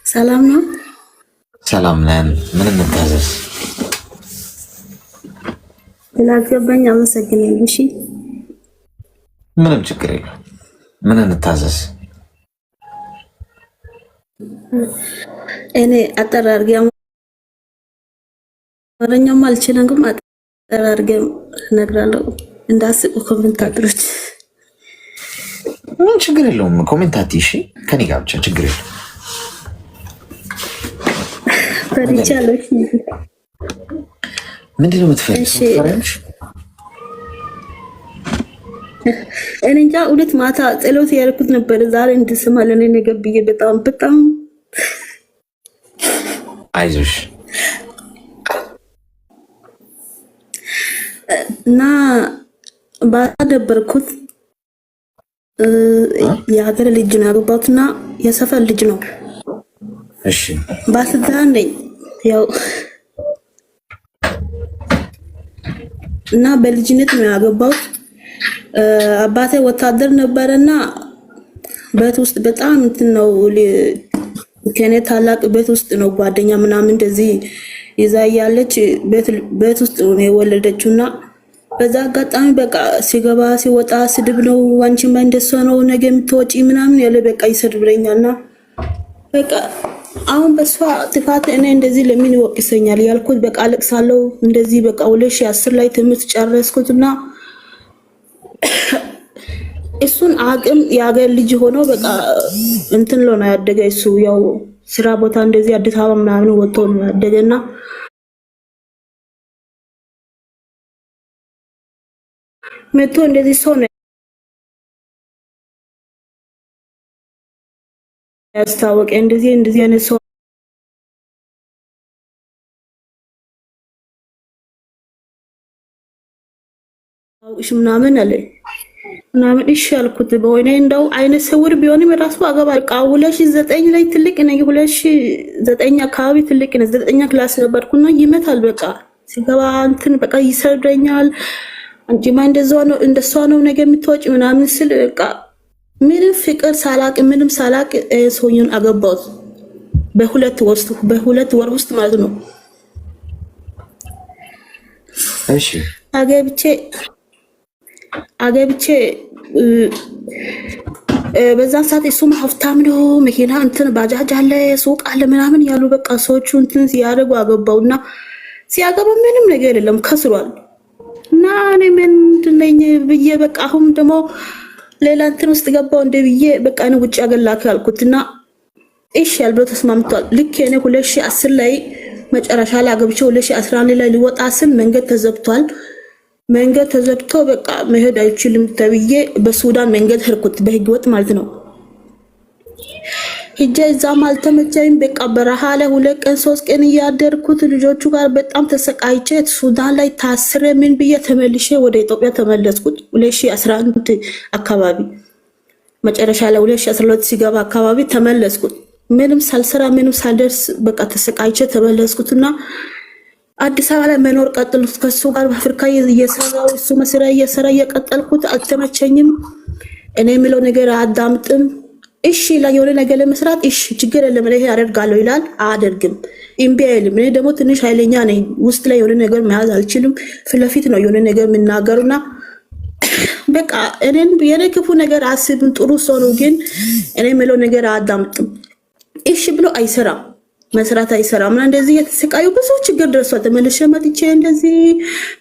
ሰላም ነው። ሰላም ነን። ምን እንታዘዝ? ስላገባኝ አመሰግናለሁ። እሺ ምንም ችግር የለም። ምን እንታዘዝ? እኔ አጠር አድርጌ አማርኛም አልችልም፣ ግን አጠር አድርጌ እነግራለሁ እንዳስቁ ኮሜንታተሮች። ምን ችግር የለውም። ኮሜንታቲ እሺ፣ ከኔ ጋር ብቻ ችግር የለውም። ፈርቻለሁ። ምንድን ነው የምትፈልጊው? እኔ እንጃ እውነት ማታ ጸሎት ያደረኩት ነበር ዛሬ እንድስማ ለኔ ነገር ብዬ በጣም አይዞሽ እና ባደበርኩት የሀገር ልጅ ነው ያገባሁትና የሰፈር ልጅ ነው። እሺ ባስዛን ነኝ ያው እና በልጅነት ነው ያገባሁት። አባቴ ወታደር ነበርና ቤት ውስጥ በጣም እንትን ነው ከኔ ታላቅ ቤት ውስጥ ነው ጓደኛ ምናምን እንደዚህ ይዛ ያለች ቤት ውስጥ ነው የወለደችውና በዛ አጋጣሚ በቃ ሲገባ ሲወጣ ስድብ ነው። አንቺማ እንደሷ ነው ነገ የምትወጪ ምናምን ያለ በቃ ይሰድብኛልና በቃ አሁን በሷ ጥፋት እኔ እንደዚህ ለምን ይወቅሰኛል ያልኩት በቃ አለቅሳለሁ። እንደዚህ በቃ 2010 ላይ ትምህርት ጨረስኩትና እሱን አቅም የሀገር ልጅ ሆኖ በቃ እንትን ነው ያደገ። እሱ ያው ስራ ቦታ እንደዚህ አዲስ አበባ ምናምን ወጥቶ ነው ያደገና መጥቶ እንደዚህ ሰው ነው ያስታወቀ። እንደዚህ አይነት ሰው እሺ ምናምን አለ ምናምን እሺ አልኩት። በወይኔ እንደው አይነ ስውር ቢሆንም ራሱ አገባ በቃ 2009 ላይ ትልቅ ነኝ። 2009 አካባቢ ትልቅ ነኝ። 9ኛ ክላስ ነበርኩና ይመታል በቃ ሲገባ እንትን በቃ ይሰድረኛል። አንቺማ እንደሷ ነው ነገ የምትወጪ ምናምን ስል በቃ ምንም ፍቅር ሳላቅ ምንም ሳላቅ ሰውዬውን አገባሁት በሁለት ወር ውስጥ ማለት ነው። እሺ አገብቼ በዛን ሰዓት እሱም ሀብታም ነው፣ መኪና እንትን ባጃጅ አለ፣ ሱቅ አለ ምናምን ያሉ በቃ ሰዎቹ እንትን ሲያደርጉ አገባውና ሲያገባ ምንም ነገር የለም ከስሯል። እና እኔ ምንድን ነኝ ብዬ በቃ አሁን ደግሞ ሌላ እንትን ውስጥ ገባው እንደ ብዬ በቃ እኔ ውጭ አገላክ ያልኩትና እሺ ያልብሎ ተስማምቷል። ልክ እኔ 2010 ላይ መጨረሻ ላይ አገብቼ 2011 ላይ ሊወጣ ስል መንገድ ተዘግቷል። መንገድ ተዘግቶ በቃ መሄድ አይችልም ተብዬ በሱዳን መንገድ ሄድኩት በህገ ወጥ ማለት ነው። ሂጄ እዛም አልተመቸኝም። በቃ በረሃ ላይ 2 ቀን 3 ቀን እያደርኩት ልጆቹ ጋር በጣም ተሰቃይቼ ሱዳን ላይ ታስረ ምን ብዬ ተመልሼ ወደ ኢትዮጵያ ተመለስኩት 2011 አካባቢ መጨረሻ ላይ 2012 ሲገባ አካባቢ ተመለስኩት። ምንም ሳልሰራ ምንም ሳልደርስ በቃ ተሰቃይቼ ተመለስኩትና አዲስ አበባ ላይ መኖር ቀጥሉት። ከሱ ጋር በአፍሪካ እየሰራው እሱ መስሪያ እየሰራ እየቀጠልኩት አልተመቸኝም። እኔ የሚለው ነገር አዳምጥም። እሺ ላይ የሆነ ነገር ለመስራት እሺ ችግር የለም ይሄ አደርጋለሁ ይላል፣ አያደርግም። እምቢ አይልም። እኔ ደግሞ ትንሽ ኃይለኛ ነኝ። ውስጥ ላይ የሆነ ነገር መያዝ አልችልም። ፊት ለፊት ነው የሆነ ነገር የምናገሩና በቃ እኔን የኔ ክፉ ነገር አስብም። ጥሩ ሰው ነው፣ ግን እኔ የሚለው ነገር አዳምጥም። እሺ ብሎ አይሰራም፣ መስራት አይሰራም። እና እንደዚህ የተሰቃዩ ብዙ ችግር ደርሷል። ተመልሼ መጥቼ እንደዚህ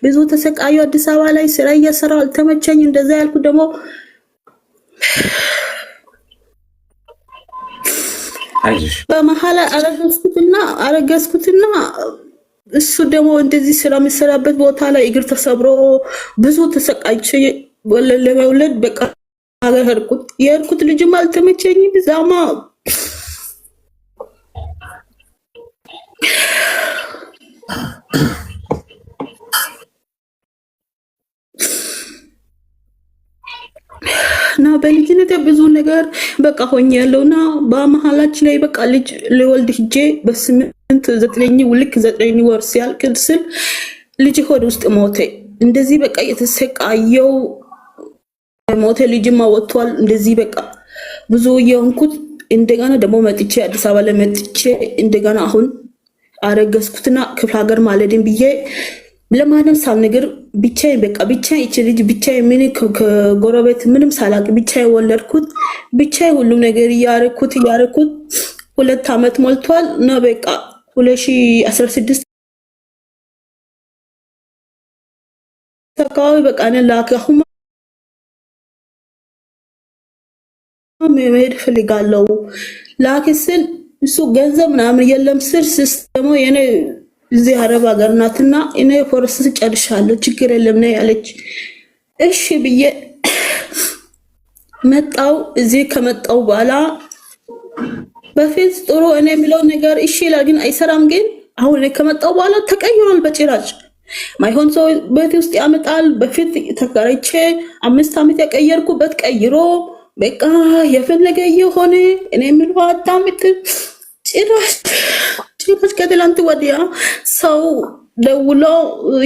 ብዙ ተሰቃዩ። አዲስ አበባ ላይ ስራ እየሰራው አልተመቸኝ። እንደዛ ያልኩ ደግሞ በመሀል አረገዝኩትና እሱ ደግሞ እንደዚህ ስራ የሚሰራበት ቦታ ላይ እግር ተሰብሮ ብዙ ተሰቃይቼ ለመውለድ በቃ ሀገር የሄድኩት ልጅም አልተመቸኝም። ዛማ እና በልጅነት ብዙ ነገር በቃ ሆኛለሁና በመሀላችን ላይ በቃ ልጅ ልወልድ ሂጄ በ8 9 ወር ሲያልቅ ስል ልጅ ሆድ ውስጥ ሞተ። እንደዚህ በቃ የተሰቃየው ሞተ። ልጅማ ወጥቷል። እንደዚህ በቃ ብዙ የሆንኩት እንደገና ደግሞ መጥቼ አዲስ አበባ ላይ መጥቼ እንደገና አሁን አረገዝኩትና ክፍለ ሀገር ማለድን ብዬ ለማንም ሳልነግር ብቻዬን በቃ ብቻዬን እቺ ልጅ ብቻዬን ምን ከጎረቤት ምንም ሳላቅ ብቻዬን ወለድኩት። ብቻዬን ሁሉም ነገር እያረኩት 2 ዓመት ሞልቷል ነው በቃ 2016 አካባቢ በቃ እኔ ላክ አሁን መሄድ ፈልጋለሁ ላክ ስል እሱ ገንዘብ ምናምን የለም ስል ሲስተሙ የኔ እዚህ አረብ ሀገር ናትና እኔ ፎረስት ጨርሻለሁ ችግር የለም ነው ያለች። እሺ ብዬ መጣው። እዚህ ከመጣው በኋላ በፊት ጥሩ እኔ የሚለው ነገር እሺ ይላል ግን አይሰራም። ግን አሁን እኔ ከመጣው በኋላ ተቀይሯል በጭራሽ። ማይሆን ሰው ቤት ውስጥ ያመጣል። በፊት ተከራይቼ 5 ዓመት ያቀየርኩበት ቀይሮ በቃ የፈለገ የሆነ እኔ የምለው አዳምጥ ጭራሽ ከትላንት ወዲያ ሰው ደውሎ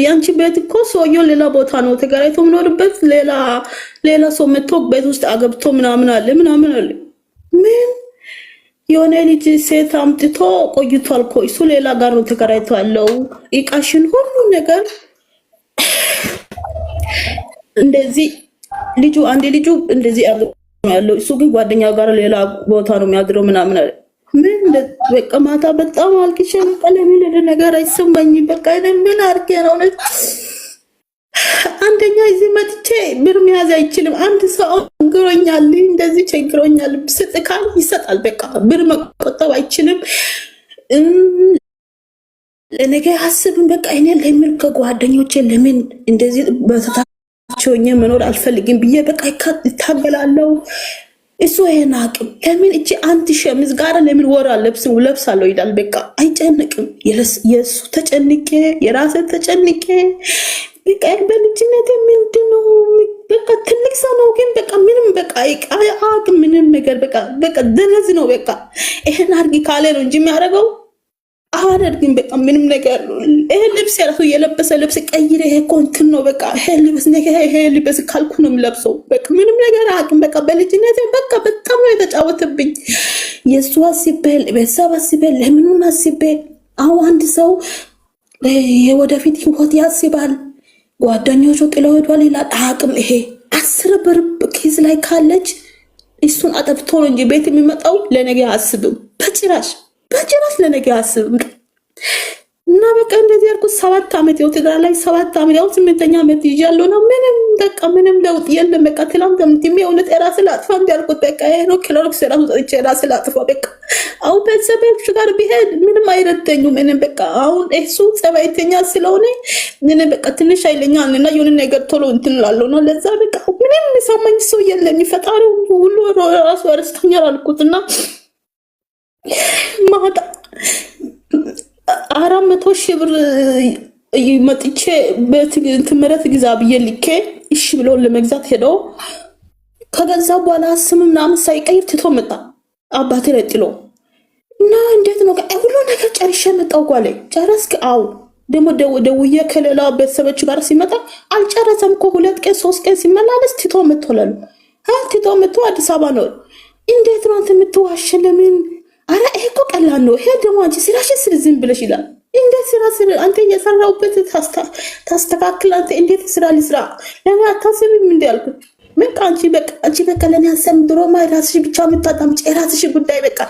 ያንቺ ቤት እኮ ሰውየው ሌላ ቦታ ነው ተከራይቶ ምኖርበት ሌላ ሰው መጥቶ ቤት ውስጥ አገብቶ ምናምን አለ። ምን የሆነ ልጅ ሴት አምጥቶ ቆይቷል እኮ እሱ ሌላ ጋር ነው ተከራይቶ ያለው። እቃሽን ሁሉ ነገር እንደዚህ ልጁ እንደዚህ ያለው እሱ ግን ጓደኛው ጋር ሌላ ቦታ ነው የሚያድረው ምናምን አለ። ምን በቃ ማታ በጣም አልቅሼ ለምን ነገር አይሰማኝም። በቃ ምን አድርጌ ነው አንደኛ እዚህ መጥቼ ብር መያዝ አይችልም። አንድ ሰው ቸግሮኛል እንደዚህ ቸግሮኛል ስጥካል ይሰጣል። በቃ ብር መቆጠብ አይችልም። ለነገ አስብም በቃ እኔ ለምን ከጓደኞቼ ለምን እንደዚህ በተታቸውኝ መኖር አልፈልግም ብዬ በቃ ይታገላለሁ። እሱ ይሄን አቅም ለምን እቺ አንድ ሸሚዝ ጋር ለምን ወራ ለብሳለሁ ይላል። በቃ አይጨንቅም። የሱ ተጨንቄ የራሴ ተጨንቄ በቃ በልጅነት ምንድነው በቃ ትልቅ ሰው ነው ግን በቃ ምንም በቃ አቅም ምንም ነገር በቃ ደረዝ ነው። በቃ ይሄን አርጊ ካለ ነው እንጂ የሚያደርገው አደርግም። በቃ ምንም ነገር ይሄ ልብስ ያለው የለበሰ ልብስ ቀይረ ይሄ እኮ እንትን ነው በቃ ይሄ ልብስ ካልኩ ነው የምለብሰው። በቃ ምንም ነገር አቅም በቃ በልጅነት በቃ በጣም ነው የተጫወተብኝ። የሱ አስቤል ቤተሰብ አስቤል ለምኑን አስቤል። አሁን አንድ ሰው የወደፊት ህይወት ያስባል። ጓደኞቹ ጥለው ሄዷል ይላል። አቅም ይሄ 10 ብር ኪስ ላይ ካለች እሱን አጠብቶ ነው እንጂ ቤት የሚመጣው ለነገ አያስብም በጭራሽ ለነገ አያስብም። እና በቃ እንደዚህ ያልኩት 7 ዓመት ያው ትዳር ላይ 7 ዓመት ያው 8ኛ ዓመት ይዣለሁ ነው። ምንም ለውጥ የለም። በቃ ትላንት ምትም የእውነት ራስ ላጥፋ እንዲያልኩት በቃ ነው ክሎሮክስ ራሱ ጠጥቼ ራስ ላጥፋ በቃ አሁን ቤተሰቦች ጋር ቢሄድ ምንም አይረደኙም። ምንም በቃ አሁን እሱ ጸባይተኛ ስለሆነ ምንም በቃ ትንሽ አይለኛል እና የሆነ ነገር ቶሎ እንትን እላለሁ ነው። ለዛ በቃ ምንም የሚሰማኝ ሰው የለም። ፈጣሪ ሁሉ ራሱ አረስተኛል አልኩትና ማታ 400,000 ብር መጥቼ በትምህርት ግዛ ብዬ ልኬ እሺ ብሎ ለመግዛት ሄደው ከገዛ በኋላ ስም ምናምን ሳይቀይር ትቶ መጣ። አባቴ ላይ ጥሎ እና እንዴት ነው ሁሉ ነገር ጨርሼ መጣሁ ጓሌ ጨረስክ? አው ደግሞ ደውዬ ከሌላ ቤተሰቦች ጋር ሲመጣ አልጨረሰም እኮ 2 ቀን 3 ቀን ሲመላለስ ትቶ መጥቷል። ትቶ መጥቶ አዲስ አበባ ነው። እንዴት ነው አንተ የምትዋሽ? ለምን? አረ ይሄ እኮ ቀላል ነው። ይሄ ደግሞ አንቺ ስራሽን ዝም ብለሽ ይላል። እንዴት ስራ አንተ እየሰራሁበት ታስተካክል። አንተ እንዴት ስራ ልስራ ለምን አታስብም? እንዴ አልኩት። አንቺ በቃ ለኔ አሰም ድሮማ ራስሽ ብቻ የምታጣም ራስሽ ጉዳይ በቃ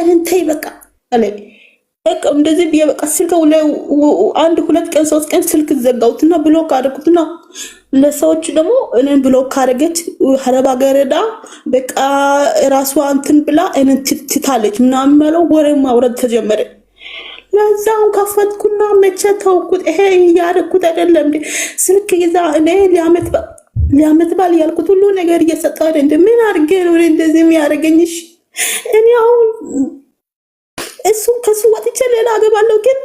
እንተይ በቃ አለ። በቃ እንደዚህ ብዬ በቃ ስልክ ላይ 1 2 ቀን 3 ቀን ስልክ ዘጋውትና ብሎክ አደረኩትና ለሰዎች ደግሞ እኔን ብሎክ ካረገች ሀረባ ገረዳ በቃ ራሷ እንትን ብላ እኔን ትታለች ምናምን ማለት ወሬ ማውረድ ተጀመረ። ለዛው ከፈትኩና መቼ ተውኩት። ይሄ ያረኩት አይደለም ስልክ ይዛ እኔ ሊያመት ባል ያልኩት ሁሉ ነገር እየሰጠው እንደ ምን አድርጌ ነው እንደዚህ የሚያደርገኝሽ? እኔ አሁን እሱን ከሱ ወጥቼ ሌላ አገባለሁ። ግን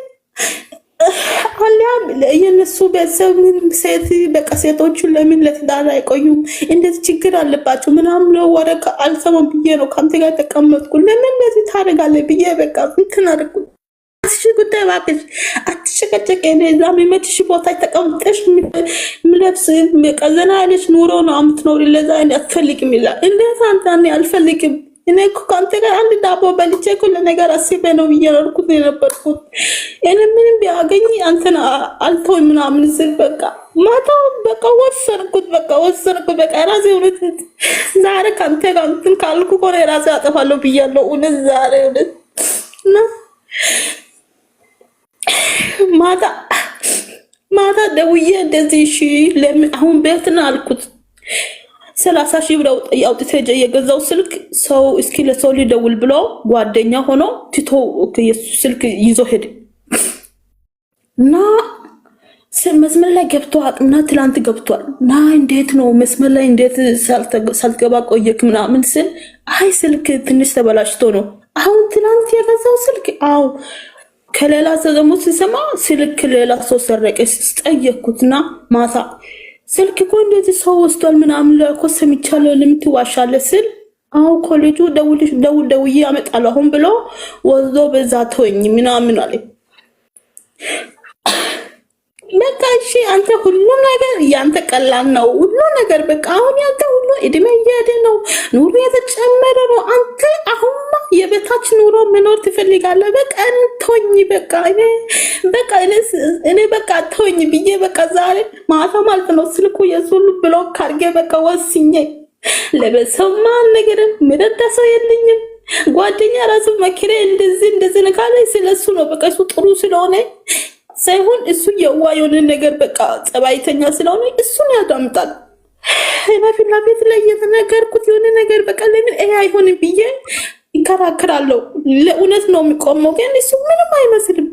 አሊያም የነሱ ቤተሰብ ሴት በቃ ሴቶቹ ለምን ለትዳር አይቆዩም? እንደዚህ ችግር አለባቸው ምናምን ነው ወደ አልሰማም ብዬ ነው ከአንተ ጋር ተቀመጥኩ። ለምን እንደዚህ ታደርጋለህ ብዬ በቃ እንትን አደረኩ። አትሽ ጉዳይ ባክሽ አትሸቀጨቅ። እኔ እዛ የሚመችሽ ቦታ ተቀምጠሽ ምለብስ ቀዘና ያለሽ ኑሮ ነው የምትኖሪ። ለዛ እኔ አትፈልግም ይላል። እንዴት አንተ እኔ አልፈልግም እኔ እኮ ከአንተ ጋር አንድ ዳቦ በልቼ እኮ ለነገር አስቤ ነው እየኖርኩት የነበርኩት። እኔ ምንም ቢያገኝ አንተን አልተውም ምናምን ስል በቃ ማታ በቃ ወሰንኩት። በቃ ራሴ እውነት ዛሬ ከአንተ ጋር እንትን ካልኩ እኮ ራሴ አጠፋለሁ ብያለሁ። እውነት ዛሬ እውነት እና ማታ ደውዬ እንደዚህ እሺ ለምን አሁን ቤት ነው አልኩት። 30,000 ብር አውጥቼ የገዛው ስልክ ሰው እስኪ ለሰው ሊደውል ብሎ ጓደኛ ሆኖ ትቶ የሱ ስልክ ይዞ ሄደ እና መስመር ላይ ገብቷል እና ትላንት ገብቷል እና እንዴት ነው መስመር ላይ እንዴት ሳልገባ ቆየክ ምናምን ስል አይ ስልክ ትንሽ ተበላሽቶ ነው። አሁን ትላንት የገዛው ስልክ አው ከሌላ ሰው ደግሞ ሲሰማ ስልክ ሌላ ሰው ሰረቀ ስጠየቅኩትና ማታ ስልክ እኮ እንደዚህ ሰው ወስዷል ምናምን ለኮ ሰምቻለሁ ለምትዋሻለህ ስል አው ኮሌጁ ደውዬ አመጣለሁ አሁን ብሎ ወዞ በዛ ተወኝ ምናምን አለ። በቃ እሺ አንተ ሁሉ ነገር ያንተ ቀላል ነው ሁሉ ነገር በቃ አሁን ያንተ ሁሉ እድሜ እያደ ነው ኑሮ የተጨመረ ነው። አንተ አሁን የበታች ኑሮ መኖር ትፈልጋለህ። በቃ ተወኝ በቃ እኔ በቃ ተወኝ ብዬ በቃ ዛሬ ማታ ማለት ነው ስልኩ የሱሉ ብሎክ ካርጌ በቃ ወስኜ ለበሰማ ነገር ምረዳ ሰው የለኝም። ጓደኛ ራሱ መኪሬ እንደዚህ ነካለ ስለሱ ነው በቃ እሱ ጥሩ ስለሆነ ሳይሆን እሱ የዋየውን ነገር በቃ ጸባይተኛ ስለሆነ እሱን ያዳምጣል። እኔ ፊት ለፊት ላይ የተነገርኩት የሆነ ነገር በቃ ለምን አይሆንም ብዬ ይከራከራለሁ። ለእውነት ነው የሚቆመው ግን እሱ ምንም አይመስልም።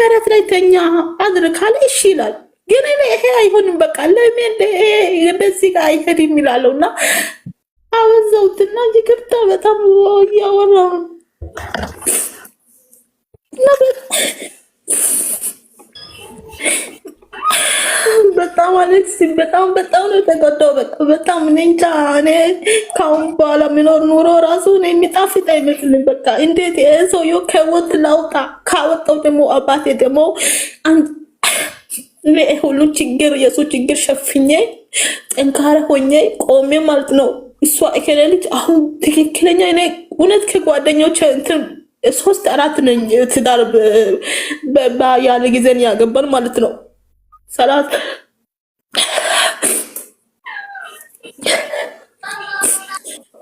መሬት ላይ ተኛ አድርካለ እሺ ይላል። ግን እኔ ይሄ አይሆንም በቃ ለምን በዚህ ጋር አይሄድም ይላለውና አወዛውትና ይቅርታ በጣም ያወራው በጣም አሌክስ በጣም ነው የተጎዳው። በጣም እንጃ እኔ ካሁን በኋላ የሚኖር ኑሮ ራሱ የሚጣፍጥ አይመስልም። በቃ እንዴት ሰውዬው ከወት ላውጣ ካወጣው ደግሞ አባቴ ደግሞ ሁሉ ችግር የሱ ችግር ሸፍኜ ጠንካራ ሆኜ ቆሜ ማለት ነው። እሷ እከሌ ልጅ አሁን ትክክለኛ እኔ እውነት ከጓደኞች እንትን 3-4 ነኝ ትዳር ያለ ጊዜን ያገባን ማለት ነው። ሰላት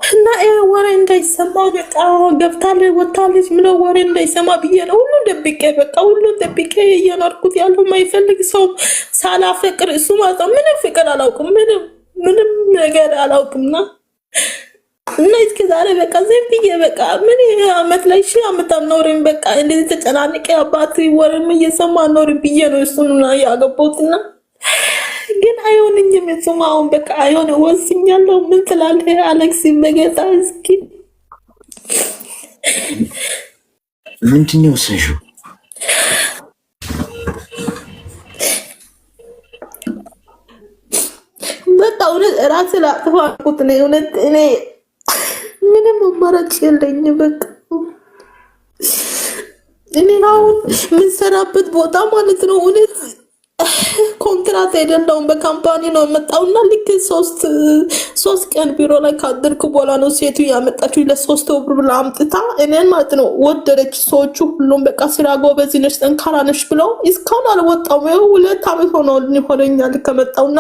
እና ወሬ እንዳይሰማ በቃ ገብታለች ወታለች ምነው ወሬ እንዳይሰማ ብዬ ነው ሁሉን ደብቄ በቃ ሁሉን ደብቄ እየኖርኩት ያለው። የማይፈልግ ሰው ሳላፈቅር እሱ ማለት ነው ምንም ፍቅር አላውቅም ምንም ነገር አላውቅምና እና እስከ ዛሬ በቃ ዝም ብዬ በቃ ምን አመት ላይ አመት አልኖርም። በቃ እንደዚህ ተጨናንቄ አባት ወሬም እየሰማ ኖርም ብዬ ነው እሱን ያገባሁትና ግን አይሆንኝም። እሱም አሁን በቃ አይሆን ወስኛለሁ። ምን ትላለህ አሌክስ? በጌታ እስኪ ምንድን ነው ወሰንሽው? በቃ እውነት ራሴ ላጥፋ አልኩት ነው እውነት እኔ ምንም አማራጭ የለኝም። በቃ እኔ አሁን የምንሰራበት ቦታ ማለት ነው እውነት ኮንትራት አይደለውም በካምፓኒ ነው የመጣውና ልክ 3 ቀን ቢሮ ላይ ካደርኩ በኋላ ነው ሴቱ ያመጣችው ለ3 ወር ብላ አምጥታ እኔን ማለት ነው ወደደች። ሰዎቹ ሁሉም በቃ ስራ ጎበዝ ነሽ ጠንካራ ነሽ ብለው እስካሁን አልወጣም። 2 አመት ሆኖኛል ከመጣውና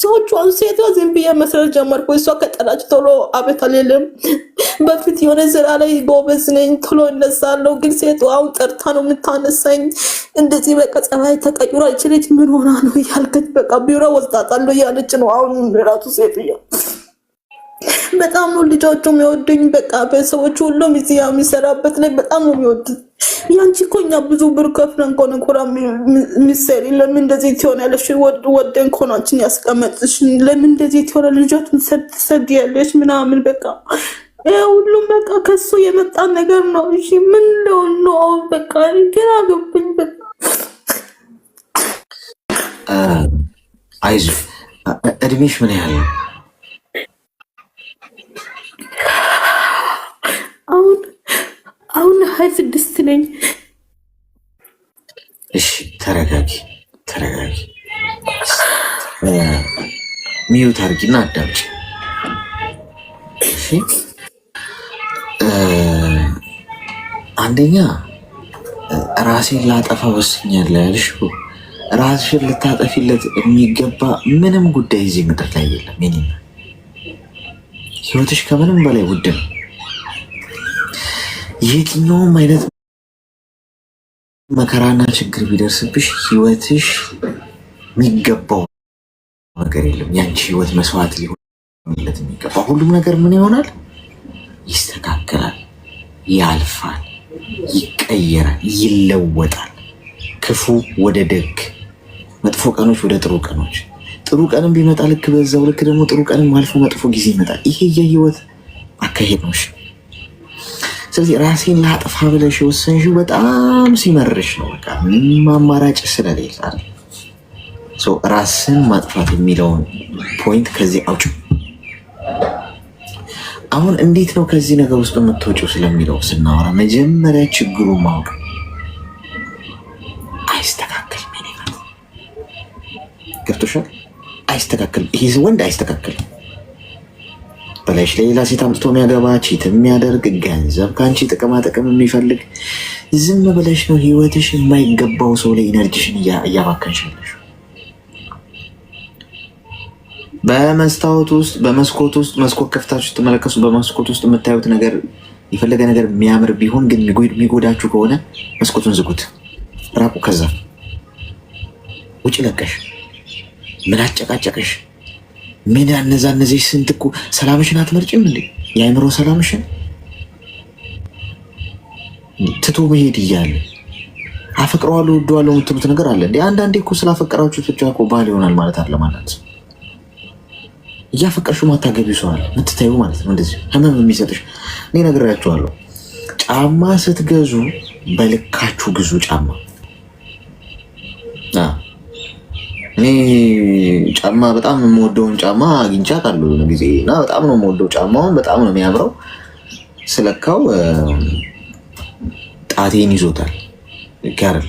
ሰዎቹ ሴቷ ዝም ብዬ መስራት ጀመርኩ። እሷ ከጠራች ቶሎ አቤት አልልም። በፊት የሆነ ስራ ላይ ጎበዝ ነኝ ቶሎ እነሳለሁ። ግን ሴቱ አሁን ጠርታ ነው የምታነሳኝ። እንደዚህ በቃ ጸባይ ተቀይሯ ይችላል ምን ሆና ነው ያልከት በቃ ቢሮ ወጣጣለሁ ያለች ነው አሁን ራሱ ሴትዮ። በጣም ነው ልጆቹ የሚወዱኝ። በቃ በሰዎች ሁሉም እዚህ የሚሰራበት ላይ በጣም ነው የሚወዱት። ያንቺ እኮ እኛ ብዙ ብር ከፍለን እኮ ነው ኩራ የሚሰሪ ለምን እንደዚህ ትሆናለሽ? ወደን እኮ ነው አንቺን ያስቀመጥሽ። ለምን እንደዚህ ትሆናለሽ? ልጆቹን ሰድያለሽ ምናምን በቃ ሁሉም በቃ ከሱ የመጣ ነገር ነው። እሺ ምን ነው በቃ ግራ ገባኝ በቃ አይዞህ እድሜሽ ምን ያህል ነው? አሁን 26 ነኝ። እሺ ተረጋጊ ሚዩት አድርጊና አዳምጪ። እሺ አንደኛ ራሴን ላጠፋ ወስኛለሁ ያልሽው ራስሽን ልታጠፊለት የሚገባ ምንም ጉዳይ እዚህ ምድር ላይ የለም። የኔና ህይወትሽ ከምንም በላይ ውድ ነው። የትኛውም አይነት መከራና ችግር ቢደርስብሽ ህይወትሽ የሚገባው ነገር የለም። ያንቺ ህይወት መስዋዕት ሊሆንለት የሚገባ ሁሉም ነገር ምን ይሆናል? ይስተካከላል፣ ያልፋል፣ ይቀየራል፣ ይለወጣል። ክፉ ወደ ደግ፣ መጥፎ ቀኖች ወደ ጥሩ ቀኖች፣ ጥሩ ቀንም ቢመጣ ልክ በዛው ልክ ደግሞ ጥሩ ቀንም አልፎ መጥፎ ጊዜ ይመጣል። ይሄ የህይወት አካሄድ ነው። ስለዚህ ራሴን ላጥፋ ብለሽ የወሰንሽው በጣም ሲመርሽ ነው። በቃ ምንም አማራጭ ስለሌለ አይደል? ራስን ማጥፋት የሚለውን ፖይንት ከዚህ አውጭ። አሁን እንዴት ነው ከዚህ ነገር ውስጥ የምትወጪው ስለሚለው ስናወራ መጀመሪያ ችግሩን ማወቅ። አይስተካከልም፣ ገብቶሻል? አይስተካከልም። ይሄ ወንድ አይስተካከልም። በላይሽ ሌላ ሴት አምጥቶ የሚያገባ ቺት የሚያደርግ ገንዘብ ከአንቺ ጥቅማ ጥቅም የሚፈልግ ዝም ብለሽ ነው ህይወትሽ የማይገባው ሰው ላይ ኢነርጂሽን እያባከንሻለሽ። በመስታወት ውስጥ በመስኮት ውስጥ መስኮት ከፍታችሁ ስትመለከቱ በመስኮት ውስጥ የምታዩት ነገር የፈለገ ነገር የሚያምር ቢሆን ግን የሚጎዳችሁ ከሆነ መስኮቱን ዝጉት፣ ራቁ። ከዛ ውጭ ለቀሽ ምን አጨቃጨቀሽ? ምን ያነዛነዘሽ? ስንት እኮ ሰላምሽን አትመርጭም እንዴ? የአእምሮ ሰላምሽን ትቶ መሄድ እያለ አፈቅረዋለሁ ወደዋለሁ የምትሉት ነገር አለ እንዴ? አንዳንዴ እኮ ስላፈቀራችሁት ብቻ እኮ ባል ይሆናል ማለት አለ ማለት እያፈቀርሽው ማታገቢው ሰው አለ የምትታዩ ማለት ነው። እንደዚህ ህመም የሚሰጥሽ እኔ ነግራችኋለሁ። ጫማ ስትገዙ በልካችሁ ግዙ። ጫማ እኔ ጫማ በጣም የምወደውን ጫማ አግኝቻ ካሉ ጊዜ እና በጣም ነው የምወደው። ጫማውን በጣም ነው የሚያምረው። ስለካው ጣቴን ይዞታል። ልክ አይደል?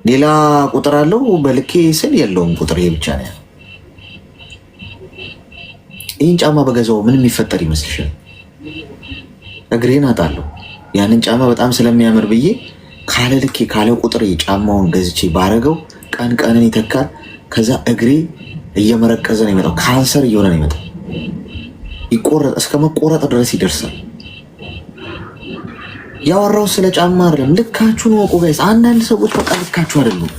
ሌላ ቁጥር አለው በልኬ ስል የለውም ቁጥር፣ ይሄ ብቻ ነው። ይህን ጫማ በገዛው ምን የሚፈጠር ይመስልሻል? እግሬን አጣለሁ። ያንን ጫማ በጣም ስለሚያምር ብዬ ካለ ልኬ ካለ ቁጥር ጫማውን ገዝቼ ባረገው ቀን ቀንን ይተካል። ከዛ እግሬ እየመረቀዘ ነው የሚመጣው። ካንሰር እየሆነ ነው የሚመጣው። ይቆረጥ እስከ መቆረጥ ድረስ ይደርሳል። ያወራው ስለ ጫማ አይደለም። ልካችሁን ወቁ ጋይስ። አንዳንድ ሰዎች በቃ ልካችሁ አይደሉም።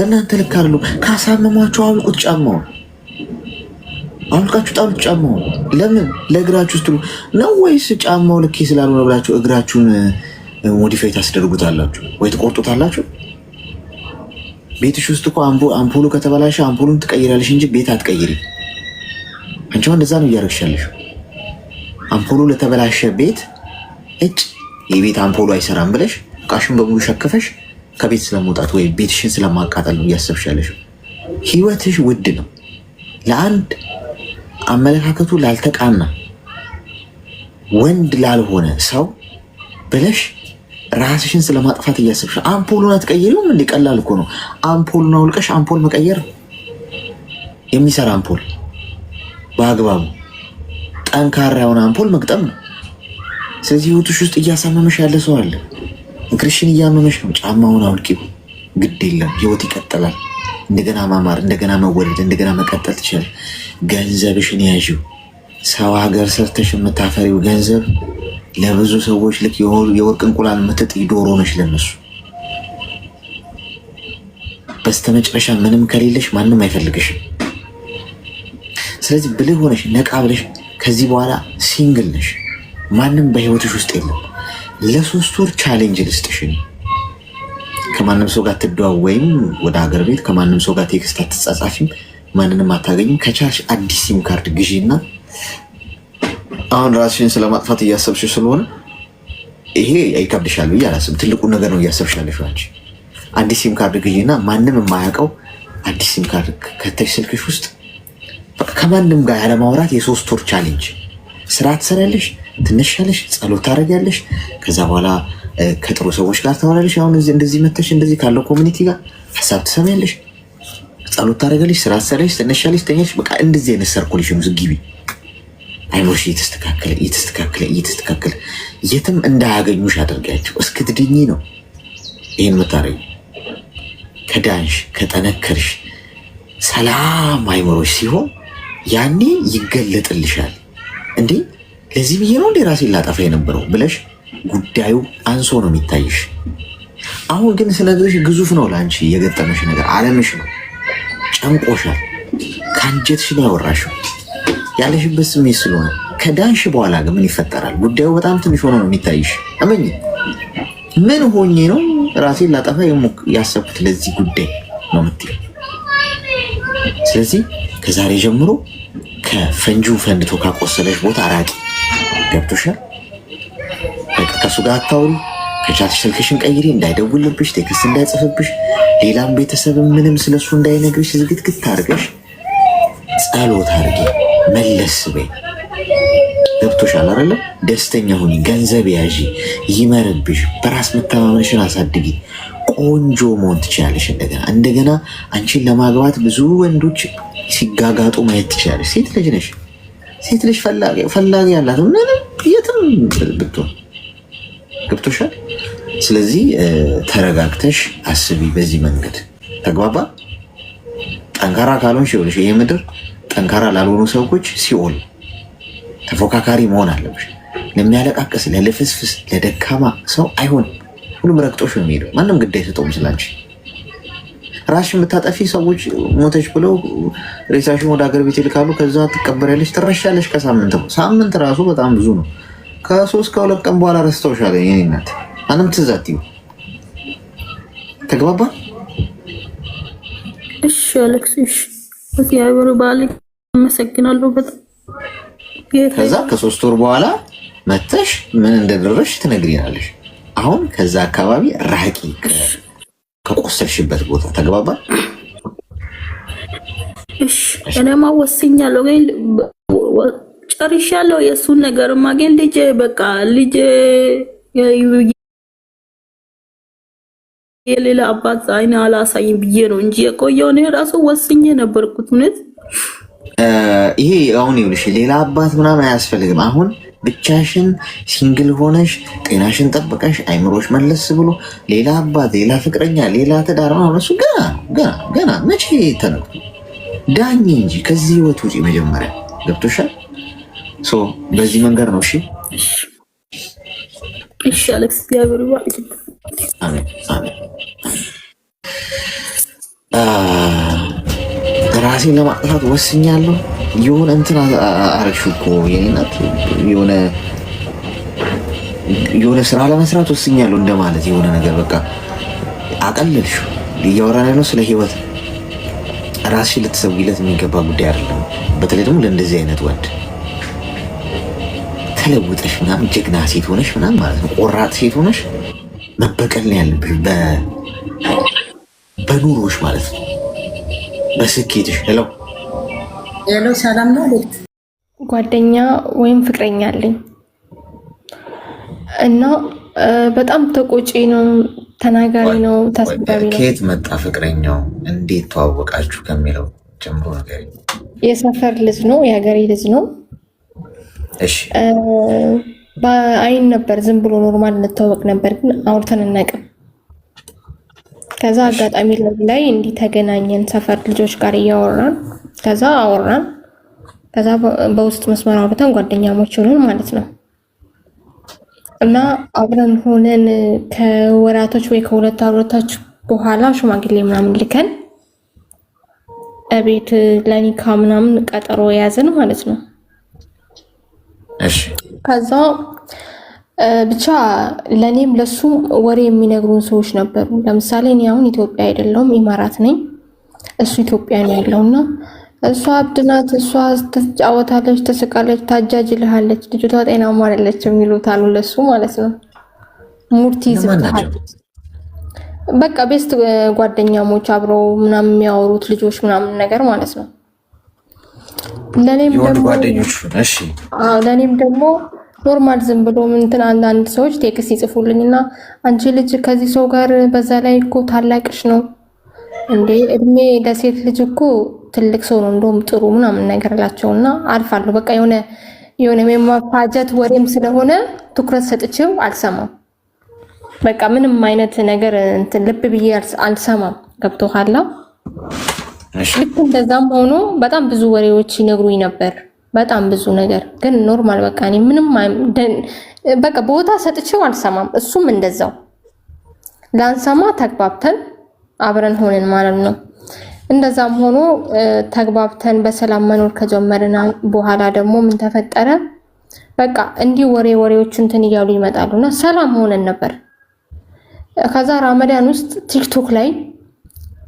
እናንተ ልክ አይደሉም። ካሳመሟችሁ አውልቁት ጫማውን፣ አውልቃችሁ ጣሉት ጫማውን። ለምን ለእግራችሁ ስትሉ ነው ወይስ ጫማው ልክ ስላልሆነ ብላችሁ እግራችሁን ሞዲፋይ ታስደርጉታላችሁ ወይ ትቆርጡታላችሁ? ቤትሽ ውስጥ እኮ አምፖሉ ከተበላሸ አምፖሉን ትቀይራለሽ እንጂ ቤት አትቀይሪ። አንቺ እንደዛ ነው እያደረግሻለሽ። አምፖሉ ለተበላሸ ቤት የቤት አምፖሉ አይሰራም ብለሽ እቃሽን በሙሉ ሸክፈሽ ከቤት ስለመውጣት ወይ ቤትሽን ስለማቃጠል ነው እያሰብሻለሽ። ህይወትሽ ውድ ነው። ለአንድ አመለካከቱ ላልተቃና ወንድ ላልሆነ ሰው ብለሽ ራስሽን ስለማጥፋት እያሰብሽ አምፖሉን አትቀይሪውም እንዴ? ቀላል እኮ ነው። አምፖሉን አውልቀሽ አምፖል መቀየር፣ የሚሰራ አምፖል በአግባቡ ጠንካራ የሆነ አምፖል መግጠም ነው። ስለዚህ ህይወትሽ ውስጥ እያሳመመሽ ያለ ሰው አለ። እግርሽን እያመመሽ ነው። ጫማውን አውልቂው፣ ግድ የለም ህይወት ይቀጥላል። እንደገና ማማር፣ እንደገና መወለድ፣ እንደገና መቀጠል ትችላለሽ። ገንዘብሽን ያዥው። ሰው ሀገር ሰርተሽ የምታፈሪው ገንዘብ ለብዙ ሰዎች ልክ የወርቅ እንቁላል የምትጥይ ዶሮ ነሽ ለነሱ። በስተመጨረሻ ምንም ከሌለሽ ማንም አይፈልግሽም። ስለዚህ ብልህ ሆነሽ ነቃ ብለሽ ከዚህ በኋላ ሲንግል ነሽ። ማንም በህይወትሽ ውስጥ የለም። ለ3 ወር ቻሌንጅ ልስጥሽ። ከማንም ሰው ጋር ትደዋወይም፣ ወደ ሀገር ቤት ከማንም ሰው ጋር ቴክስት አትጻጻፊም፣ ማንንም አታገኝም። ከቻልሽ አዲስ ሲም ካርድ ግዢና አሁን ራስሽን ስለማጥፋት እያሰብሽ ስለሆነ ይሄ ይከብድሻል ብዬ አላስብም። ትልቁን ነገር ነው እያሰብሻለሽ አንቺ። አዲስ ሲም ካርድ ግዢና ማንም የማያውቀው አዲስ ሲም ካርድ ከተሽ ስልክሽ ውስጥ ከማንም ጋር ያለማውራት የ3 ወር ቻሌንጅ። ስራ ትሰሪያለሽ፣ ትነሻለሽ፣ ጸሎት ታደርጊያለሽ። ከዛ በኋላ ከጥሩ ሰዎች ጋር ታወራለሽ። አሁን እንደዚህ መተሽ እንደዚህ ካለው ኮሚኒቲ ጋር ሀሳብ ትሰሚያለሽ፣ ጸሎት ታደርጊያለሽ፣ ስራ ትሰሪያለሽ፣ ትነሻለሽ፣ ትተኛለሽ። በቃ እንደዚህ አይነት ሰርኩሌሽን ውስጥ ግቢ። አይምሮሽ እየተስተካከለ የትም እንዳያገኙሽ አድርጋቸው እስክትድኚ ነው ይህን የምታረጊ። ከዳንሽ ከጠነከርሽ ሰላም አይምሮሽ ሲሆን ያኔ ይገለጥልሻል። እንዴ ለዚህ ብዬ ነው እንዴ ራሴን ላጠፋ የነበረው ብለሽ ጉዳዩ አንሶ ነው የሚታይሽ። አሁን ግን ስነግርሽ ግዙፍ ነው ለአንቺ የገጠመሽ ነገር፣ አለምሽ ነው፣ ጨንቆሻል፣ ከአንጀትሽ ነው ያወራሽው ያለሽበት ስሜት ስለሆነ። ከዳንሽ በኋላ ግን ምን ይፈጠራል? ጉዳዩ በጣም ትንሽ ሆኖ ነው የሚታይሽ። እመኝ ምን ሆኜ ነው ራሴን ላጠፋ ያሰብኩት ለዚህ ጉዳይ ነው የምትይው። ስለዚህ ከዛሬ ጀምሮ ከፈንጁ ፈንድቶ ካቆሰለሽ ቦታ ራቂ። ገብቶሻል? በቃ ከሱ ጋር አታውሪ። ከቻትሽ ስልክሽን ቀይሪ፣ እንዳይደውልብሽ፣ ቴክስት እንዳይጽፍብሽ፣ ሌላም ቤተሰብም ምንም ስለሱ እንዳይነግርሽ ዝግትግት አድርገሽ ጸሎት አድርጊ፣ መለስ በይ። ገብቶሻል አይደለ? ደስተኛ ሁኚ፣ ገንዘብ ያዢ፣ ይመርብሽ፣ በራስ መተማመንሽን አሳድጊ። ቆንጆ መሆን ትችላለሽ። እንደገና አንቺን ለማግባት ብዙ ወንዶች ሲጋጋጡ ማየት ትችላለሽ። ሴት ልጅ ነሽ። ሴት ልጅ ፈላጊ ያላት ምንም የትም ብትሆን። ገብቶሻል? ስለዚህ ተረጋግተሽ አስቢ። በዚህ መንገድ ተግባባ። ጠንካራ ካልሆንሽ ይኸውልሽ ይሄ ምድር ጠንካራ ላልሆኑ ሰዎች ሲኦል። ተፎካካሪ መሆን አለብሽ። ለሚያለቃቅስ፣ ለልፍስፍስ፣ ለደካማ ሰው አይሆንም። ሁሉም ረግጦሽ ነው የሚሄደው። ማንም ግድ አይሰጠውም ስላንቺ። ራስሽ የምታጠፊ ሰዎች ሞተች ብለው ሬሳሽን ወደ ሀገር ቤት ይልካሉ። ከዛ ትቀበሪያለሽ፣ ትረሻለሽ። ሳምንት ራሱ በጣም ብዙ ነው። ከ3 ከ2 ቀን በኋላ ረስተውሻል። የኔ እናት ማንም ትዝ አትይው። ተግባባ? እሺ አሌክስ፣ እሺ እግዚአብሔር ባልክ አመሰግናለሁ በጣም። ከዛ ከ3 ወር በኋላ መተሽ ምን እንደደረሽ ትነግሪናለሽ። አሁን ከዛ አካባቢ ራቂ፣ ከቆሰልሽበት ቦታ። ተግባባ? እሺ እኔማ ወስኛለሁ፣ ግን ጨርሻለሁ። የእሱን ነገር ማገኝ ልጄ በቃ ልጄ የሌላ አባት አይነ አላሳይም ብዬ ነው እንጂ የቆየው እኔ ራሱ ወስኜ ነበርኩት። እውነት ይሄ አሁን ይኸውልሽ ሌላ አባት ምናምን አያስፈልግም። አሁን ብቻሽን ሲንግል ሆነሽ ጤናሽን ጠብቀሽ አይምሮሽ መለስ ብሎ ሌላ አባት፣ ሌላ ፍቅረኛ፣ ሌላ ትዳር ምናምን እሱ ገና መቼ ተነኩ? ዳኝ እንጂ ከዚህ ህይወት ውጪ መጀመሪያ። ገብቶሻል? በዚህ መንገድ ነው። እሺ እሺ አሌክስ፣ እግዚአብሔር ይባርክ። አሜን አሜን። ራሴን ለማጥፋት ወስኛለሁ። የሆነ እንትን አረግሽው እኮ የኔ እናት፣ የሆነ ስራ ለመስራት ወስኛለሁ እንደማለት የሆነ ነገር በቃ አቀለልሽው። እያወራን ያለው ስለ ህይወት፣ ራስሽን ልትሰውይለት የሚገባ ጉዳይ አይደለም። በተለይ ደግሞ ለእንደዚህ አይነት ወንድ ተለውጠሽ ምናምን ጀግና ሴት ሆነሽ ምናምን ማለት ነው፣ ቆራጥ ሴት ሆነሽ መበቀል ነው ያለብሽ በኑሮሽ ማለት ነው፣ በስኬትሽ። ሄሎ ሰላም ነው። ጓደኛ ወይም ፍቅረኛ አለኝ እና በጣም ተቆጪ ነው፣ ተናጋሪ ነው፣ ተስባቢ ነው። ከየት መጣ ፍቅረኛው? እንዴት ተዋወቃችሁ ከሚለው ጀምሮ ነገር። የሰፈር ልጅ ነው፣ የሀገሬ ልጅ ነው። እሺ በአይን ነበር ዝም ብሎ ኖርማል እንተዋወቅ ነበር፣ ግን አውርተን እናቅም። ከዛ አጋጣሚ ላይ እንዲህ ተገናኘን፣ ሰፈር ልጆች ጋር እያወራን ከዛ አወራን። ከዛ በውስጥ መስመር አውርተን ጓደኛሞች ሆነን ማለት ነው። እና አብረን ሆነን ከወራቶች ወይ ከሁለት ወራቶች በኋላ ሽማግሌ ምናምን ልከን እቤት ለኒካ ምናምን ቀጠሮ የያዘን ማለት ነው። እሺ ከዛ ብቻ ለኔም ለሱም ወሬ የሚነግሩን ሰዎች ነበሩ። ለምሳሌ እኔ አሁን ኢትዮጵያ አይደለሁም ኢማራት ነኝ፣ እሱ ኢትዮጵያ ነው ያለውና እሷ አብድናት፣ እሷ ትጫወታለች፣ ትስቃለች፣ ታጃጅልሃለች፣ ልጅቷ ጤናማ አይደለች የሚሉት አሉ ለሱ ማለት ነው። ሙርቲ ዝምታል በቃ ቤስት ጓደኛሞች አብረው ምናምን የሚያወሩት ልጆች ምናምን ነገር ማለት ነው። ለኔም ደግሞ ኖርማል ዝም ብሎ እንትን አንዳንድ ሰዎች ቴክስት ይጽፉልኝና አንቺ ልጅ ከዚህ ሰው ጋር በዛ ላይ እኮ ታላቅሽ ነው እንዴ እድሜ ለሴት ልጅ እኮ ትልቅ ሰው ነው እንደውም ጥሩ ምናምን ነገር እላቸውና አልፋለሁ። በቃ የሆነ የሆነ የማፋጀት ወሬም ስለሆነ ትኩረት ሰጥቼው አልሰማም። በቃ ምንም አይነት ነገር እንትን ልብ ብዬ አልሰማም። ገብቶሃል? ልክ እንደዛም ሆኖ በጣም ብዙ ወሬዎች ይነግሩኝ ነበር፣ በጣም ብዙ ነገር ግን ኖርማል በቃ እኔ ምንም በቃ ቦታ ሰጥቼው አልሰማም። እሱም እንደዛው ላንሰማ ተግባብተን አብረን ሆነን ማለት ነው። እንደዛም ሆኖ ተግባብተን በሰላም መኖር ከጀመርን በኋላ ደግሞ ምን ተፈጠረ? በቃ እንዲህ ወሬዎች እንትን እያሉ ይመጣሉና ሰላም ሆነን ነበር። ከዛ ረመዳን ውስጥ ቲክቶክ ላይ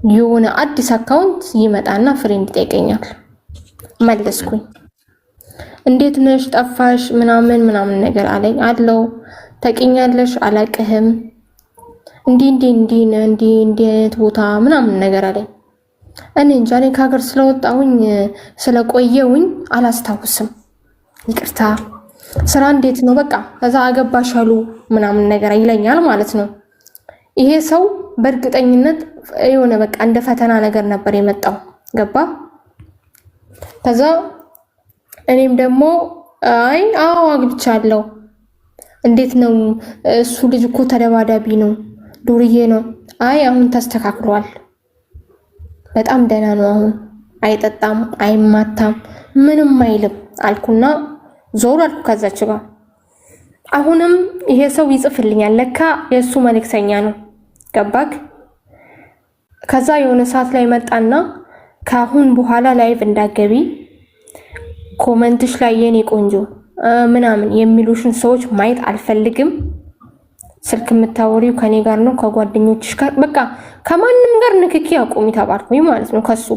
የሆነ አዲስ አካውንት ይመጣና ፍሬንድ ይጠይቀኛል። መለስኩኝ። እንዴት ነሽ ጠፋሽ ምናምን ነገር አለኝ። አለው ተቀኛለሽ አላቅህም እንዲህ ቦታ ምናምን ነገር አለኝ። እኔ እንጃ እኔ ከሀገር ስለወጣሁኝ ስለቆየውኝ አላስታውስም፣ ይቅርታ። ስራ እንዴት ነው በቃ ከዛ አገባሻሉ ምናምን ነገር ይለኛል ማለት ነው። ይሄ ሰው በእርግጠኝነት የሆነ በቃ እንደ ፈተና ነገር ነበር የመጣው። ገባ? ከዛ እኔም ደግሞ አዎ አግብቻለሁ። እንዴት ነው እሱ ልጅ እኮ ተደባዳቢ ነው፣ ዱርዬ ነው። አሁን ተስተካክሏል፣ በጣም ደህና ነው አሁን፣ አይጠጣም፣ አይማታም፣ ምንም አይልም አልኩና ዞር አልኩ ከዛች ጋር። አሁንም ይሄ ሰው ይጽፍልኛል፣ ለካ የእሱ መልእክተኛ ነው። ገባክ? ከዛ የሆነ ሰዓት ላይ መጣና ከአሁን በኋላ ላይቭ እንዳገቢ ኮመንትሽ ላይ የኔ ቆንጆ ምናምን የሚሉሽን ሰዎች ማየት አልፈልግም። ስልክ የምታወሪው ከኔ ጋር ነው ከጓደኞችሽ ጋር፣ በቃ ከማንም ጋር ንክኪ አቁሚ ተባልኩኝ ማለት ነው። ከሱ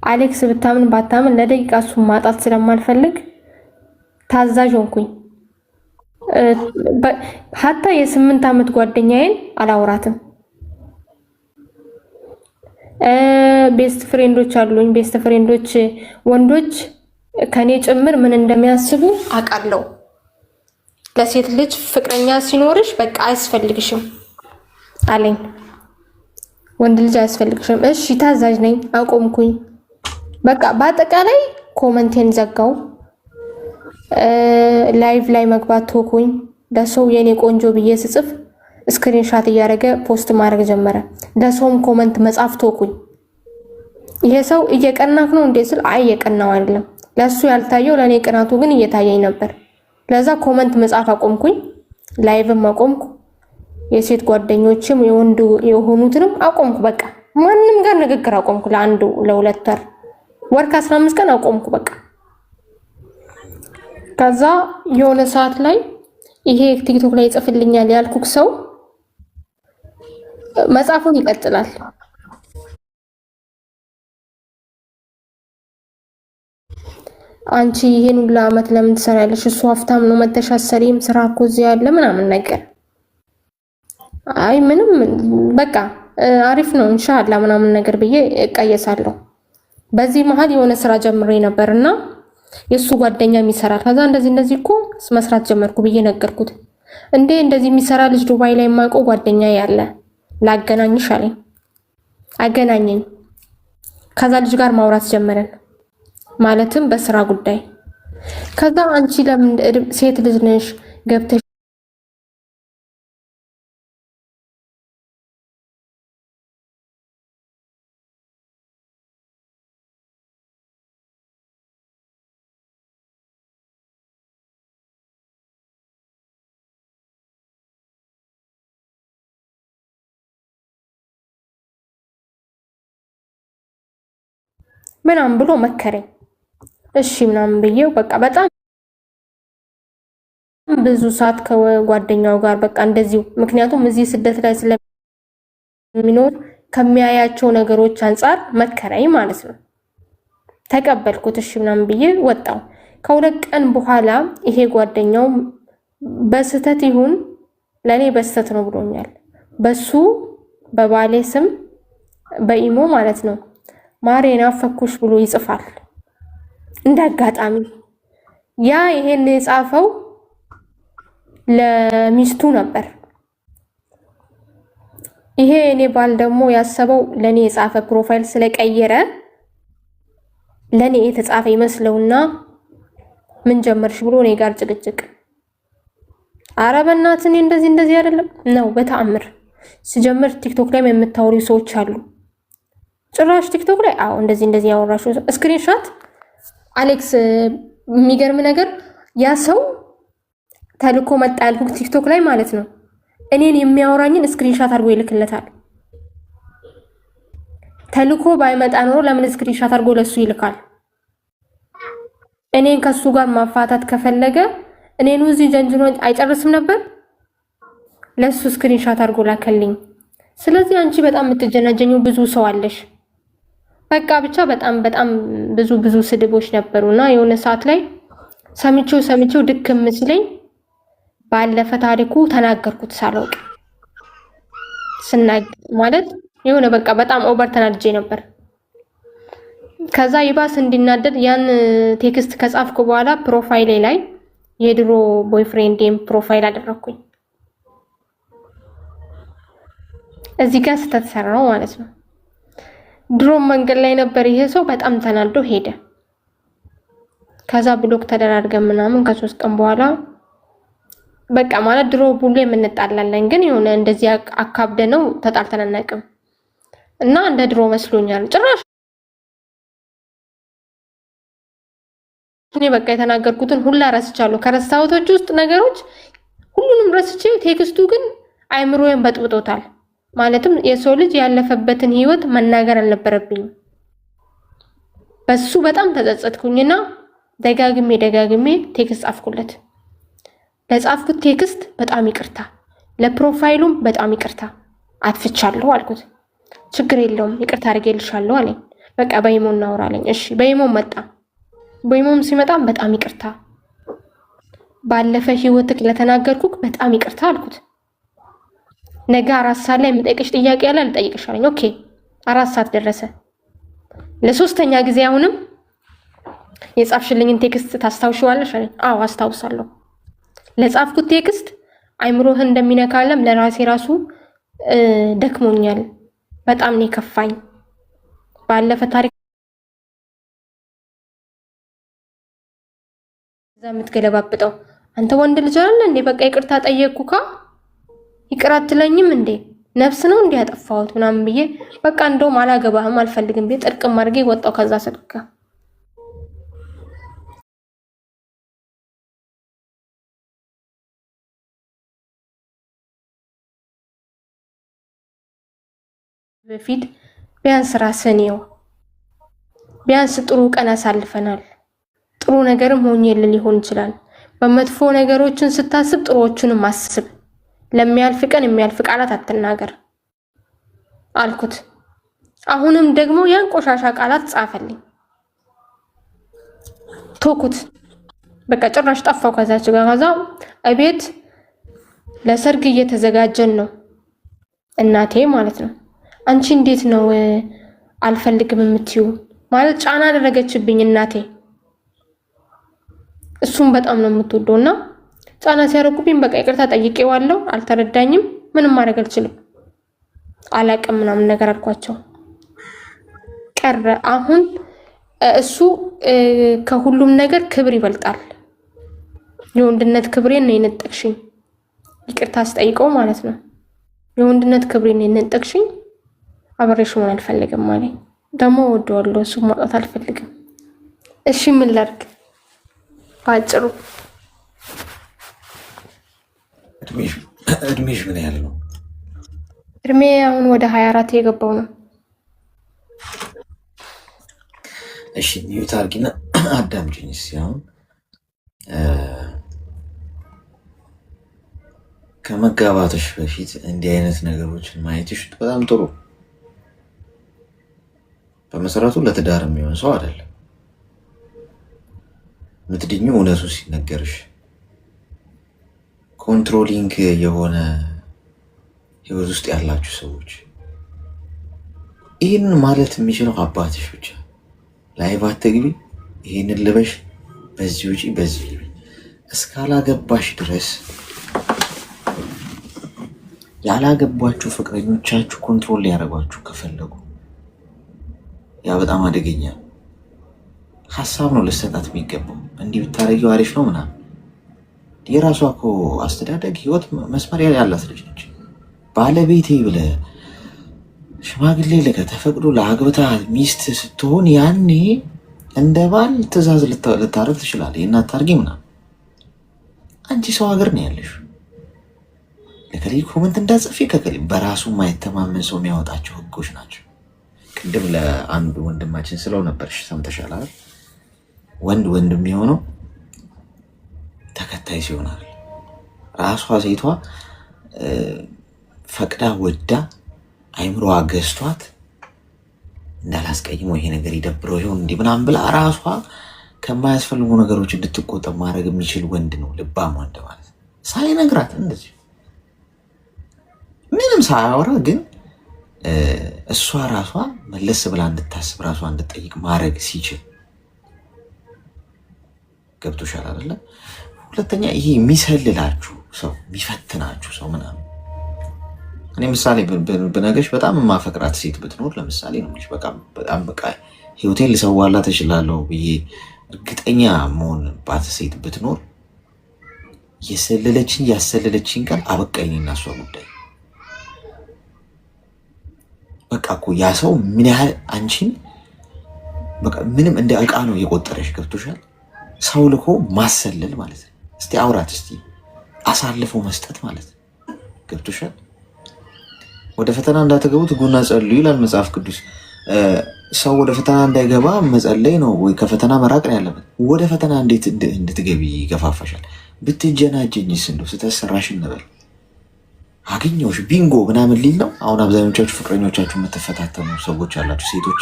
አሌክስ ብታምን ባታምን ለደቂቃ እሱን ማጣት ስለማልፈልግ ታዛዥ ሆንኩኝ። ሀታ የ8 ዓመት ጓደኛዬን አላውራትም። ቤስት ፍሬንዶች አሉኝ። ቤስት ፍሬንዶች ወንዶች ከኔ ጭምር ምን እንደሚያስቡ አውቃለሁ። ለሴት ልጅ ፍቅረኛ ሲኖርሽ በቃ አያስፈልግሽም አለኝ። ወንድ ልጅ አያስፈልግሽም። እሺ ታዛዥ ነኝ፣ አቆምኩኝ። በቃ በአጠቃላይ ኮመንቴን ዘጋው። ላይቭ ላይ መግባት ተውኩኝ። ለሰው የኔ ቆንጆ ብዬ ስጽፍ ስክሪንሻት እያደረገ ፖስት ማድረግ ጀመረ። ለሰውም ኮመንት መጻፍ ተውኩኝ። ይሄ ሰው እየቀናክ ነው እንዴ ስል አይ እየቀናው አይደለም፣ ለሱ ያልታየው ለኔ ቅናቱ ግን እየታየኝ ነበር። ለዛ ኮመንት መጻፍ አቆምኩኝ። ላይቭም አቆምኩ። የሴት ጓደኞችም የወንዱ የሆኑትንም አቆምኩ። በቃ ማንንም ጋር ንግግር አቆምኩ። ለሁለት ወር ከ15 ቀን አቆምኩ በቃ። ከዛ የሆነ ሰዓት ላይ ይሄ ቲክቶክ ላይ ይጽፍልኛል ያልኩክ ሰው መጻፉን ይቀጥላል። አንቺ ይሄን ሁሉ አመት ለምን ትሰራለሽ? እሱ ሀብታም ነው መተሻሰሪም ስራ እኮ እዚህ ያለ ምናምን ነገር። አይ ምንም በቃ አሪፍ ነው ኢንሻአላህ ምናምን ነገር ብዬ እቀየሳለሁ። በዚህ መሀል የሆነ ስራ ጀምሬ ነበርና የሱ ጓደኛም ይሰራል። ከዛ እንደዚህ እኮ መስራት ጀመርኩ ብዬ ነገርኩት። እንዴ እንደዚህ የሚሰራ ልጅ ዱባይ ላይ የማውቀው ጓደኛ ያለ ላገናኝሽ አለኝ። አገናኘኝ። ከዛ ልጅ ጋር ማውራት ጀመረን፣ ማለትም በስራ ጉዳይ። ከዛ አንቺ ለምን ሴት ልጅ ነሽ ገብተሽ ምናምን ብሎ መከረኝ። እሺ ምናምን ብዬው በቃ በጣም ብዙ ሰዓት ከጓደኛው ጋር በቃ እንደዚሁ፣ ምክንያቱም እዚህ ስደት ላይ ስለሚኖር ከሚያያቸው ነገሮች አንፃር መከረኝ ማለት ነው። ተቀበልኩት። እሺ ምናምን ብዬ ወጣው። ከሁለት ቀን በኋላ ይሄ ጓደኛው በስተት ይሁን ለኔ በስተት ነው ብሎኛል። በሱ በባሌ ስም በኢሞ ማለት ነው ማሬና ፈኩሽ ብሎ ይጽፋል። እንዳጋጣሚ ያ ይሄን የጻፈው ለሚስቱ ነበር። ይሄ እኔ ባል ደግሞ ያሰበው ለኔ የጻፈ ፕሮፋይል ስለቀየረ ለኔ የተጻፈ ይመስለውና ምን ጀመርሽ ብሎ እኔ ጋር ጭቅጭቅ። ኧረ በእናትህ እኔ እንደዚህ አይደለም ነው በተአምር ሲጀምር ቲክቶክ ላይ የምታወሩ ሰዎች አሉ። ጭራሽ ቲክቶክ ላይ አዎ እንደዚህ ያወራሽው ስክሪንሾት አሌክስ፣ የሚገርም ነገር ያ ሰው ተልኮ መጣ ያልኩት ቲክቶክ ላይ ማለት ነው። እኔን የሚያወራኝን ስክሪንሾት አድርጎ ይልክለታል። ተልኮ ባይመጣ ኖሮ ለምን ስክሪንሾት አድርጎ ለሱ ይልካል? እኔን ከሱ ጋር ማፋታት ከፈለገ እኔን እዚህ ጀንጅኖ አይጨርስም ነበር? ለሱ ስክሪንሾት አድርጎ ላከልኝ። ስለዚህ አንቺ በጣም የምትጀናጀኙ ብዙ ሰው አለሽ። በቃ ብቻ በጣም ብዙ ስድቦች ነበሩና የሆነ ሰዓት ላይ ሰምቼው ድክም ሲለኝ ባለፈ ታሪኩ ተናገርኩት ሳላውቅ ማለት የሆነ በቃ በጣም ኦቨር ተናድጄ ነበር። ከዛ ይባስ እንዲናደድ ያን ቴክስት ከጻፍኩ በኋላ ፕሮፋይሌ ላይ የድሮ ቦይፍሬንዴም ፕሮፋይል አደረኩኝ። እዚህ ጋር ስተተሰራው ማለት ነው። ድሮ መንገድ ላይ ነበር ይሄ ሰው በጣም ተናዶ ሄደ። ከዛ ብሎክ ተደራርገን ምናምን ከ3 ቀን በኋላ በቃ ማለት ድሮ ቡሌ የምንጣላለን ግን የሆነ እንደዚህ አካብደ ነው ተጣልተን አናውቅም። እና እንደ ድሮ መስሎኛል ጭራሽ እኔ በቃ የተናገርኩትን ሁላ ረስቻለሁ። ከረሳሁቶች ውስጥ ነገሮች ሁሉንም ረስቼው ቴክስቱ ግን አይምሮዬን በጥብጦታል። ማለትም የሰው ልጅ ያለፈበትን ህይወት መናገር አልነበረብኝም። በሱ በጣም ተጸጸትኩኝና ደጋግሜ ቴክስት ጻፍኩለት። ለጻፍኩት ቴክስት በጣም ይቅርታ፣ ለፕሮፋይሉም በጣም ይቅርታ አጥፍቻለሁ አልኩት። ችግር የለውም ይቅርታ አድርጌልሻለሁ አለኝ። በቃ በይሞ እናወራለኝ። እሺ በይሞ መጣ። በይሞም ሲመጣም በጣም ይቅርታ፣ ባለፈ ህይወትክ ለተናገርኩክ በጣም ይቅርታ አልኩት። ነገ 4 ሰዓት ላይ የምጠይቅሽ ጥያቄ ያለ ልጠይቅሽ አለኝ። ኦኬ 4 ሰዓት ደረሰ። ለሶስተኛ ጊዜ አሁንም የጻፍሽልኝን ቴክስት ታስታውሺዋለሽ አለኝ። አዎ አስታውሳለሁ። ለጻፍኩት ቴክስት አይምሮህ እንደሚነካለም ለራሴ ራሱ ደክሞኛል። በጣም ነው ከፋኝ። ባለፈ ታሪክ የምትገለባብጠው አንተ ወንድ ልጅ አይደል እንዴ? በቃ ይቅርታ ጠየቅኩካ ይቅር አትለኝም እንዴ? ነፍስ ነው እንዴ ያጠፋሁት ምናምን ብዬ በቃ እንደውም አላገባህም አልፈልግም ብዬ ጥርቅም አድርጌ ወጣው ከዛ ስልክ። በፊት ቢያንስ ራስን ይው ቢያንስ ጥሩ ቀን አሳልፈናል። ጥሩ ነገርም ሆኜልህ ሊሆን ይችላል። በመጥፎ ነገሮችን ስታስብ ጥሩዎቹንም አስብ። ለሚያልፍ ቀን የሚያልፍ ቃላት አትናገር አልኩት። አሁንም ደግሞ ያን ቆሻሻ ቃላት ጻፈልኝ። ተውኩት። በቃ ጭራሽ ጠፋው ከዛች ጋር። ከዛ እቤት ለሰርግ እየተዘጋጀን ነው። እናቴ ማለት ነው አንቺ እንዴት ነው አልፈልግም የምትዩ ማለት ጫና አደረገችብኝ እናቴ። እሱም በጣም ነው የምትወደውና ጫና ሲያረቁብኝ በቃ ይቅርታ ጠይቄዋለሁ። አልተረዳኝም። ምንም ማድረግ አልችልም። አላቅም ምናምን ነገር አልኳቸው። ቀረ። አሁን እሱ ከሁሉም ነገር ክብር ይበልጣል። የወንድነት ክብሬን ነው የነጠቅሽኝ። ይቅርታ አስጠይቀው ማለት ነው። የወንድነት ክብሬን ነው የነጠቅሽኝ። አብሬሽ መሆን አልፈልግም ማለት ደግሞ ወደዋለሁ። እሱ ማውጣት አልፈልግም። እሺ ምን ላድርግ? ባጭሩ እድሜሽ ምን ያህል ነው? እድሜ አሁን ወደ 24 የገባው ነው። እሺ ኒውት አድርጊና አዳምጪኝ። አሁን ከመጋባትሽ በፊት እንዲህ አይነት ነገሮችን ማየትሽ በጣም ጥሩ። በመሰረቱ ለትዳር የሚሆን ሰው አይደለም። ምትድኙ እውነቱ ሲነገርሽ ኮንትሮሊንግ የሆነ ህይወት ውስጥ ያላችሁ ሰዎች ይህንን ማለት የሚችለው አባትሽ ብቻ። ላይቭ አትግቢ፣ ይህንን ልበሽ፣ በዚህ ውጪ፣ በዚህ ግቢ እስካላገባሽ ድረስ ያላገባችሁ ፍቅረኞቻችሁ ኮንትሮል ሊያደርጓችሁ ከፈለጉ ያ በጣም አደገኛ ሀሳብ ነው ልሰጣት የሚገባው። እንዲህ ብታረጊው አሪፍ ነው ምናምን። የራሷ እኮ አስተዳደግ ህይወት መስመር ያላት ልጅ ነች። ባለቤቴ ብለህ ሽማግሌ ልከህ ተፈቅዶ ለአግብታ ሚስት ስትሆን ያኔ እንደ ባል ትእዛዝ ልታረግ ትችላለህ። ይህን አታርጊ ምናምን። አንቺ ሰው ሀገር ነው ያለሽ። ለከሌ ኮመንት እንዳጽፊ ከከሌ በራሱ ማይተማመን ሰው የሚያወጣቸው ህጎች ናቸው። ቅድም ለአንዱ ወንድማችን ስለው ነበርሽ ሰምተሻል አይደል? ወንድ የሚሆነው ተከታይ ሲሆናል። ራሷ ሴቷ ፈቅዳ ወዳ አይምሮዋ ገዝቷት እንዳላስቀይመው ይሄ ነገር ይደብረው ይሆን እንዲህ ምናምን ብላ ራሷ ከማያስፈልጉ ነገሮች እንድትቆጠብ ማድረግ የሚችል ወንድ ነው ልባም ወንድ ማለት ነው። ሳይነግራት እንደዚህ ምንም ሳያወራ ግን እሷ ራሷ መለስ ብላ እንድታስብ ራሷ እንድትጠይቅ ማድረግ ሲችል ገብቶሻል አይደለ? ሁለተኛ ይሄ የሚሰልላችሁ ሰው የሚፈትናችሁ ሰው ምናምን እኔ ምሳሌ ብነግርሽ በጣም የማፈቅራት ሴት ብትኖር ለምሳሌ ነው በጣም በቃ ህይወቴን ልሰዋላት እችላለሁ ብዬ እርግጠኛ መሆንባት ሴት ብትኖር ያሰለለችኝ ቀን አበቃኝ እና እሷ ጉዳይ በቃ እኮ ያ ሰው ምን ያህል አንቺን በቃ ምንም እንደ ዕቃ ነው የቆጠረሽ። ገብቶሻል? ሰው ልኮ ማሰለል ማለት ነው። እስቲ አውራት፣ እስቲ አሳልፎ መስጠት ማለት ነው። ገብቶሻል? ወደ ፈተና እንዳትገቡ ትጉና ጸልዩ ይላል መጽሐፍ ቅዱስ። ሰው ወደ ፈተና እንዳይገባ መጸለይ ነው ወይ ከፈተና መራቅ ነው ያለበት። ወደ ፈተና እንዴት እንድትገቢ ይገፋፋሻል? ብትጀናጀኝስ እንደው ስተሰራሽ እንበል አገኘሁሽ ቢንጎ ምናምን ሊል ነው። አሁን አብዛኞቻችሁ ፍቅረኞቻችሁ የምትፈታተኑ ሰዎች አላችሁ፣ ሴቶች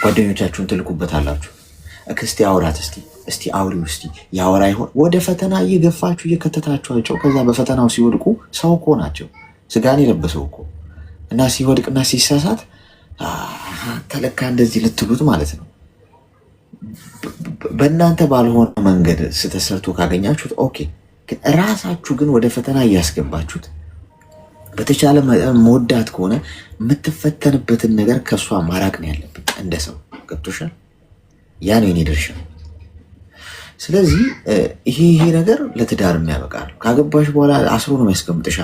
ጓደኞቻችሁን ትልኩበት አላችሁ። እስቲ አውራት፣ እስቲ አውሪው፣ እስቲ ያወራ ይሆን? ወደ ፈተና እየገፋችሁ እየከተታችኋቸው ከዛ በፈተናው ሲወድቁ ሰው እኮ ናቸው፣ ስጋን የለበሰው እኮ እና ሲወድቅና ሲሳሳት ተለካ እንደዚህ ልትሉት ማለት ነው። በእናንተ ባልሆነ መንገድ ስተሰርቶ ካገኛችሁት ኦኬ። ግን ራሳችሁ ግን ወደ ፈተና እያስገባችሁት በተቻለ መጠን መወዳት ከሆነ የምትፈተንበትን ነገር ከእሷ ማራቅ ነው ያለብን እንደ ሰው። ገብቶሻል? ያ ነው የኔ ድርሻ። ስለዚህ ይሄ ነገር ለትዳር የሚያበቃ ነው። ካገባሽ በኋላ አስሮ ነው የሚያስቀምጥሽ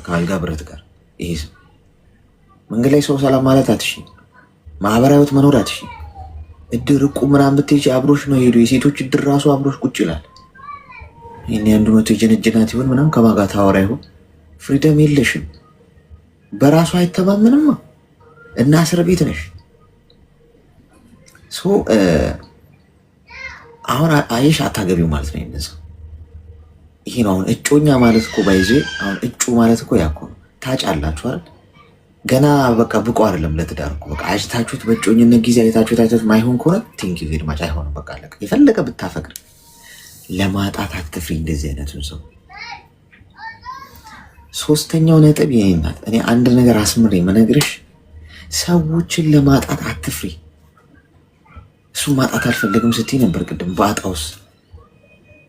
ከአልጋ ብረት ጋር። ይሄ ሰው መንገድ ላይ ሰው ሰላም ማለት አትሺ፣ ማህበራዊ ህይወት መኖር አትሺ። እድር እቁ ምናምን ብትሄጂ አብሮሽ ነው ሄዱ። የሴቶች እድር ራሱ አብሮሽ ቁጭ ይላል። ይህን አንዱ መቶ የጀነጀናት ይሆን ምናምን ከማጋ ታወራ ይሆን? ፍሪደም የለሽም። በራሱ አይተማመንም እና እስር ቤት ነሽ። አሁን አየሽ አታገቢው ማለት ነው ይነሳ። ይሄ ነው አሁን እጮኛ ማለት እኮ ባይዜ። አሁን እጩ ማለት እኮ ያኮ ነው። ታጫላችሁ አይደል? ገና በቃ ብቁ አይደለም ለትዳር እኮ በቃ አጅታችሁት በእጮኝነት ጊዜ አይታችሁት ማይሆን ከሆነ ቲንክ ዩ ቬሪ ማች አይሆንም። በቃ አለቀ። የፈለገ ብታፈቅር ለማጣት አትፍሪ እንደዚህ አይነቱን ሰው። ሶስተኛው ነጥብ ይሄ ናት። እኔ አንድ ነገር አስምሬ መነግርሽ፣ ሰዎችን ለማጣት አትፍሪ። እሱ ማጣት አልፈለግም ስትይ ነበር ቅድም በአጣውስ።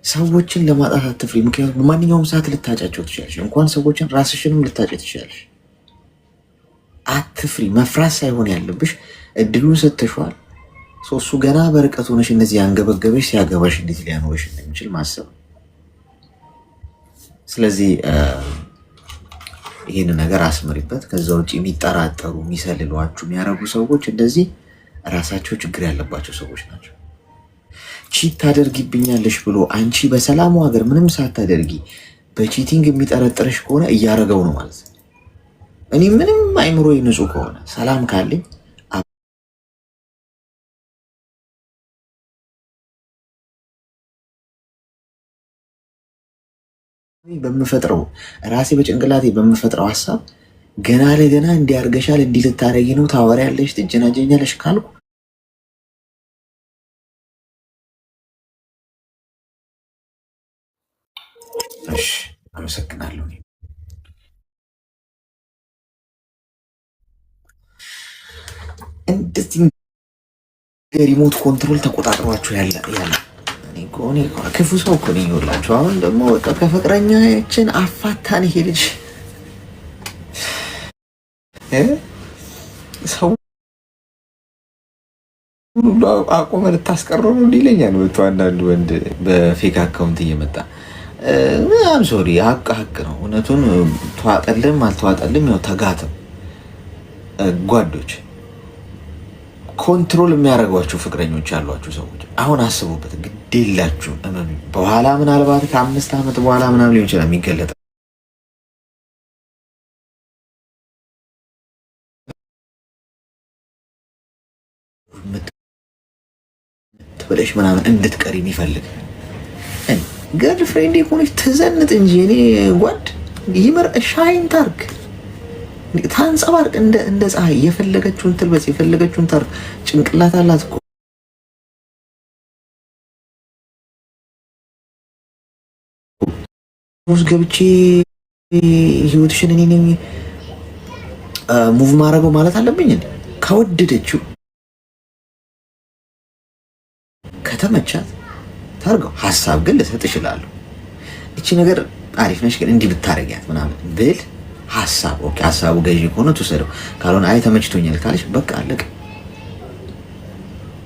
ሰዎችን ለማጣት አትፍሪ። ምክንያቱም በማንኛውም ሰዓት ልታጫቸው ትችላለሽ። እንኳን ሰዎችን ራስሽንም ልታጭ ትችላለሽ። አትፍሪ። መፍራት ሳይሆን ያለብሽ እድሉን ሰጥተሽዋል። እሱ ገና በርቀት ሆነሽ እነዚህ ያንገበገበሽ ሲያገባሽ እንዴት ሊያኖርሽ እንደሚችል ማሰብ። ስለዚህ ይህን ነገር አስምሪበት። ከዛ ውጭ የሚጠራጠሩ የሚሰልሏችሁ የሚያረጉ ሰዎች እንደዚህ ራሳቸው ችግር ያለባቸው ሰዎች ናቸው። ቺት ታደርጊብኛለሽ ብሎ አንቺ በሰላሙ ሀገር ምንም ሳታደርጊ በቺቲንግ የሚጠረጥርሽ ከሆነ እያረገው ነው ማለት ነው። እኔ ምንም አይምሮ ንጹህ ከሆነ ሰላም ካለኝ በምፈጥረው ራሴ በጭንቅላቴ በምፈጥረው ሀሳብ ገና ለገና እንዲያርገሻል እንዲህ ልታረጊ ነው ታወሪያለሽ ትጀናጀኛለሽ ካልኩ እሺ አመሰግናለሁ። እንደዚህ ሪሞት ኮንትሮል ተቆጣጥሯችሁ ያለ ክፉ ሰው እኮ ነኝ ይኸውላችሁ። አሁን ደግሞ በቃ ከፍቅረኛችን አፋታን ይሄ ልጅ ሰው ሁሉ አቆመ ልታስቀረው ነው ይለኛል። አንዳንድ ወንድ በፌክ አካውንት እየመጣ ምናምን ሶሪ ሀቅ ነው። እውነቱን ተዋጠልም አልተዋጠልም ያው ተጋተም ጓዶች ኮንትሮል የሚያደርጓቸው ፍቅረኞች ያሏቸው ሰዎች አሁን አስቡበት። ግዴላችሁ እመኑ። በኋላ ምናልባት ከ5 ዓመት በኋላ ምናምን ሊሆን ይችላል የሚገለጥ ብለሽ ምናምን እንድትቀሪ የሚፈልግ ገርል ፍሬንድ የሆነች ትዘንጥ እንጂ እኔ ጓድ ይመር ሻይን ታርክ ታንጸባርቅ እንደ ፀሐይ የፈለገችውን ትልበስ የፈለገችውን ታርክ። ጭንቅላት አላት እኮ ውስጥ ገብቼ ህይወትሽን እኔ ነኝ ሙቭ ማድረገው ማለት አለብኝ። ከወደደችው ከተመቻት ታርገው። ሀሳብ ግን ልሰጥ እችላለሁ። እቺ ነገር አሪፍ ነሽ ግን እንዲህ ብታረጊያት ምናምን ብል ሀሳብ ኦኬ፣ ሀሳቡ ገዢ ከሆነ ትወሰደው፣ ካልሆነ አይ ተመችቶኛል ካለሽ በቃ አለቀ።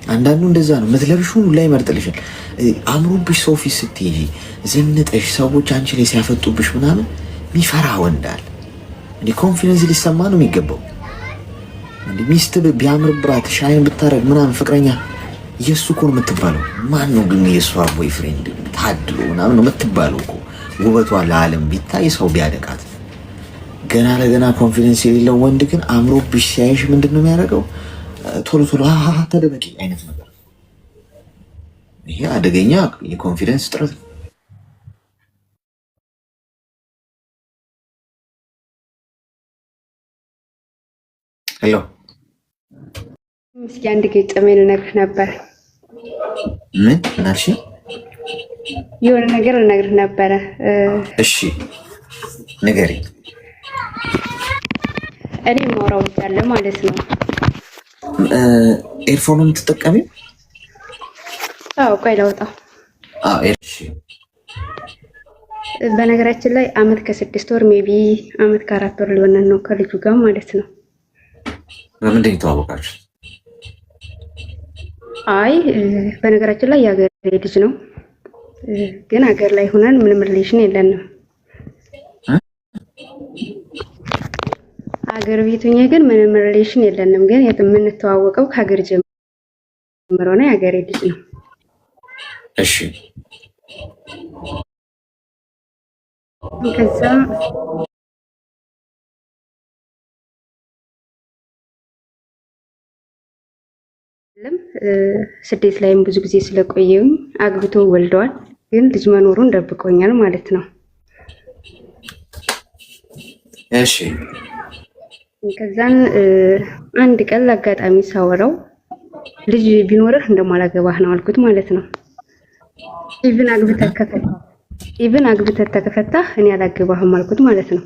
አንዳንዱ እንደዛ ነው። የምትለብሺውን ላይ ይመርጥልሻል። አምሮብሽ ሰው ፊት ስትሄጂ ዝንጠሽ ሰዎች አንቺ ላይ ሲያፈጡብሽ ምናምን የሚፈራ ወንድ አለ። እንዴ ኮንፊደንስ ሊሰማ ነው የሚገባው። እንዴ ሚስት ቢያምርብራት ሻይን ብታረግ ምናምን ፍቅረኛ የሱ እኮ ነው የምትባለው። ማን ነው ግን የሷ ቦይፍሬንድ ታድሎ ምናምን ነው የምትባለው እኮ። ውበቷ ለዓለም ቢታይ ሰው ቢያደቃት። ገና ለገና ኮንፊደንስ የሌለው ወንድ ግን አምሮብሽ ሲያይሽ ምንድን ነው የሚያደርገው? ቶሎ ቶሎ ተደበቂ አይነት ነገር። ይሄ አደገኛ የኮንፊደንስ ጥረት ነው። ሄሎ እስኪ አንድ ገጠመኝ ልነግርህ ነበር። ምን ናልሽ? የሆነ ነገር ልነግርህ ነበረ። እሺ ንገሪ። እኔ ማውራው ያለ ማለት ነው። ኤርፎን ነው የምትጠቀሚው? አዎ ቆይ ላውጣው። እሺ። በነገራችን ላይ አመት ከ6 ወር ሜቢ አመት ከ4 ወር ሊሆነን ነው ከልጁ ጋር ማለት ነው። በምንድን ነው የተዋወቃችሁት? አይ በነገራችን ላይ የሀገር ልጅ ነው፣ ግን ሀገር ላይ ሆነን ምንም ሪሌሽን የለንም። ሀገር ቤት ሆኜ ግን ምንም ሪሌሽን የለንም። ግን የምንተዋወቀው ከሀገር ጀምሮ ነው። የሀገር ልጅ ነው። እሺ። ከዛ ስደት ላይም ብዙ ጊዜ ስለቆየው አግብቶ ወልደዋል። ግን ልጅ መኖሩን ደብቆኛል ማለት ነው። እሺ። ከዛን አንድ ቀን አጋጣሚ ሳወራው ልጅ ቢኖርህ እንደማላገባህ ነው አልኩት ማለት ነው። ኢቭን አግብተህ ተከፈታህ እኔ አላገባህም አልኩት ማለት ነው።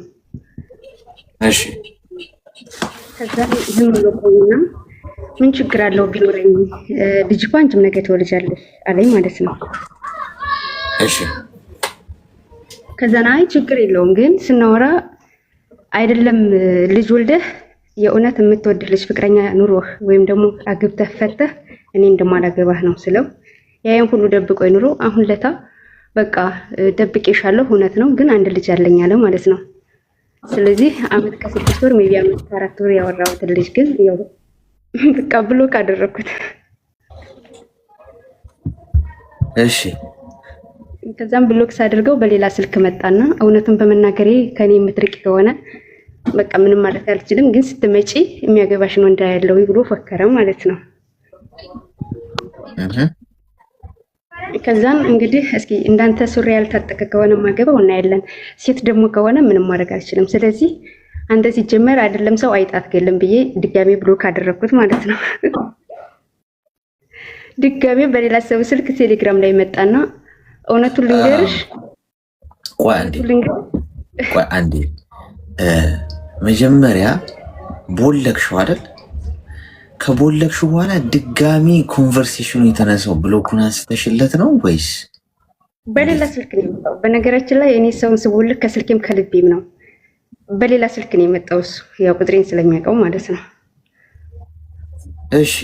እሺ። ከዛን ዝም ብሎ ቆይና ምን ችግር አለው ቢኖረኝ ልጅ እኮ አንቺም ነገ ትወልጃለሽ አለኝ ማለት ነው። እሺ። ከዛን አይ ችግር የለውም ግን ስናወራ አይደለም ልጅ ወልደህ የእውነት የምትወድህ ልጅ ፍቅረኛ ኑሮህ ወይም ደግሞ አግብተህ ፈተህ እኔ እንደማላገባህ ነው ስለው ያየን ሁሉ ደብቆ ኑሮ አሁን ለታ በቃ ደብቄሻለሁ እውነት ነው ግን አንድ ልጅ አለኝ አለ ማለት ነው። ስለዚህ አመት ከ6 ወር ሜቢ አመት ከ4 ወር ያወራሁት ልጅ ግን ያው በቃ ብሎክ አደረኩት። እሺ። ከዛም ብሎክ ሳደርገው በሌላ ስልክ መጣና እውነቱን በመናገሬ ከኔ የምትርቂ ከሆነ በቃ ምንም ማለት አልችልም፣ ግን ስትመጪ የሚያገባሽ ነው እንዳያለው ብሎ ፈከረ ማለት ነው። ከዛም እንግዲህ እስኪ እንዳንተ ሱሪ ያልታጠቀ ከሆነ ማገባው እናያለን፣ ሴት ደግሞ ከሆነ ምንም ማድረግ አልችልም። ስለዚህ አንተ ሲጀመር አይደለም ሰው አይጣት ገለም ብዬ ድጋሜ ብሎክ አደረኩት ማለት ነው። ድጋሜ በሌላ ሰው ስልክ ቴሌግራም ላይ መጣና እውነቱን ልንገርሽ፣ ቆይ አንዴ መጀመሪያ ቦለክሽው አይደል? ከቦለክሽው በኋላ ድጋሚ ኮንቨርሴሽኑ የተነሳው ብሎኩን አንስተሽለት ነው ወይስ በሌላ ስልክ ነው የመጣው? በነገራችን ላይ እኔ ሰውን ስቦልክ ከስልኬም ከልቤም ነው። በሌላ ስልክ ነው የመጣው እሱ ያው ቁጥሬን ስለሚያውቀው ማለት ነው። እሺ።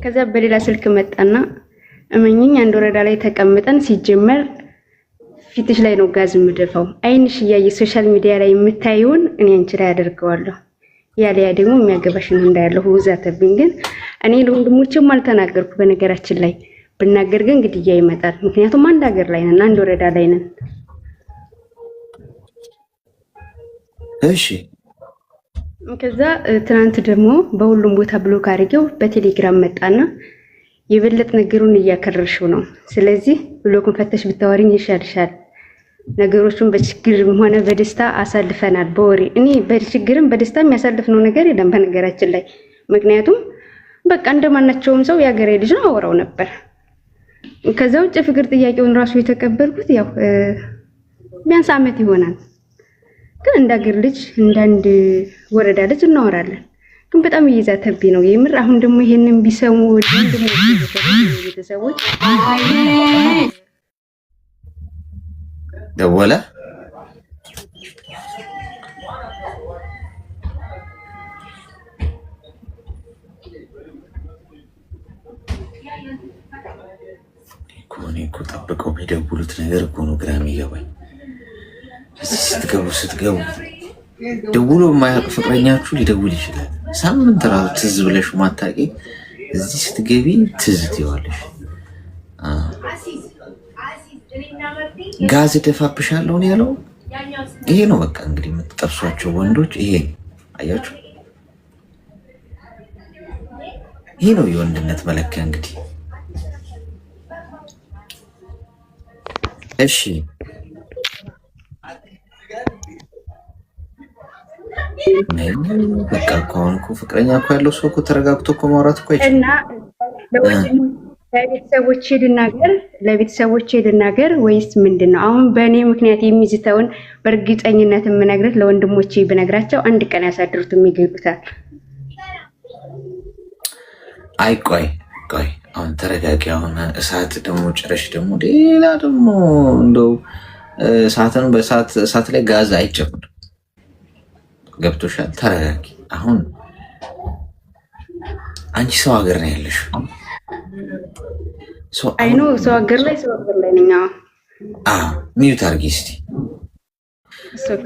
ከዛ በሌላ ስልክ መጣና እመኝኝ አንድ ወረዳ ላይ ተቀምጠን ሲጀመር ፊትሽ ላይ ነው ጋዝ ምደፋው አይንሽ እያየ ሶሻል ሚዲያ ላይ የምታዩን እኔ አንቺ ላይ አደርገዋለሁ ያለያ ደግሞ የሚያገባሽ ነው እንዳያለሁ ወዛተብኝ ግን እኔ ለወንድሞቼም አልተናገርኩ በነገራችን ላይ ብናገር ግን ግድያ ይመጣል ምክንያቱም አንድ ሀገር ላይ ነን አንድ ወረዳ ላይ ነን እሺ ከዛ ትናንት ደግሞ በሁሉም ቦታ ብሎክ አድርጌው በቴሌግራም መጣና የበለጥ ነገሩን እያከረርሽው ነው ስለዚህ ብሎክን ፈተሽ ብታወሪኝ ይሻልሻል ነገሮቹን በችግርም ሆነ በደስታ አሳልፈናል በወሬ እኔ በችግርም በደስታም ያሳልፍነው ነገር የለም በነገራችን ላይ ምክንያቱም በቃ እንደማናቸውም ሰው ያገሬ ልጅ ነው አወራው ነበር ከዛ ውጭ ፍቅር ጥያቄውን ራሱ የተቀበልኩት ያው ቢያንስ አመት ይሆናል ግን እንዳገር ልጅ እንዳንድ ወረዳ ልጅ እናወራለን ግን በጣም እየዛተብኝ ነው የምር አሁን ደግሞ ይሄንን ቢሰሙ ወንድም ቤተሰቦች ደወለ እኮ ጠብቀው የሚደውሉት ነገር እኮ ነው ግራ የሚገባኝ ስትገቡ ደውሎ የማያውቅ ፍቅረኛችሁ ሊደውል ይችላል ሳምንት ራሱ ትዝ ብለሽ ማታቂ እዚህ ስትገቢ ትዝ ትይዋለሽ ጋዝ ደፋብሻለሁ ነው ያለው ይሄ ነው በቃ እንግዲህ የምትጠብሷቸው ወንዶች ይሄ አያችሁ ይሄ ነው የወንድነት መለኪያ እንግዲህ እሺ በቃ ከሆነ እኮ ፍቅረኛ እኮ ያለው ሰው እኮ ተረጋግቶ እኮ ማውራት እኮ አይችልም እና ለቤተሰቦቼ ልናገር ወይስ ምንድነው አሁን በእኔ ምክንያት የሚዝተውን በእርግጠኝነት የምነግርህ ለወንድሞቼ ብነግራቸው አንድ ቀን ያሳድሩት የሚገኙታል አይ ቆይ አሁን ተረጋጊ አሁን እሳት ደግሞ ጭረሽ ደግሞ ሌላ ደግሞ እንደው እሳትን በእሳት ላይ ጋዝ አይጨምርም ገብቶሻል ተረጋጊ አሁን አንቺ ሰው ሀገር ነው ያለሽ አይኖ ሰው ሀገር ላይ ነኝ ሚዩት አድርጊ እስቲ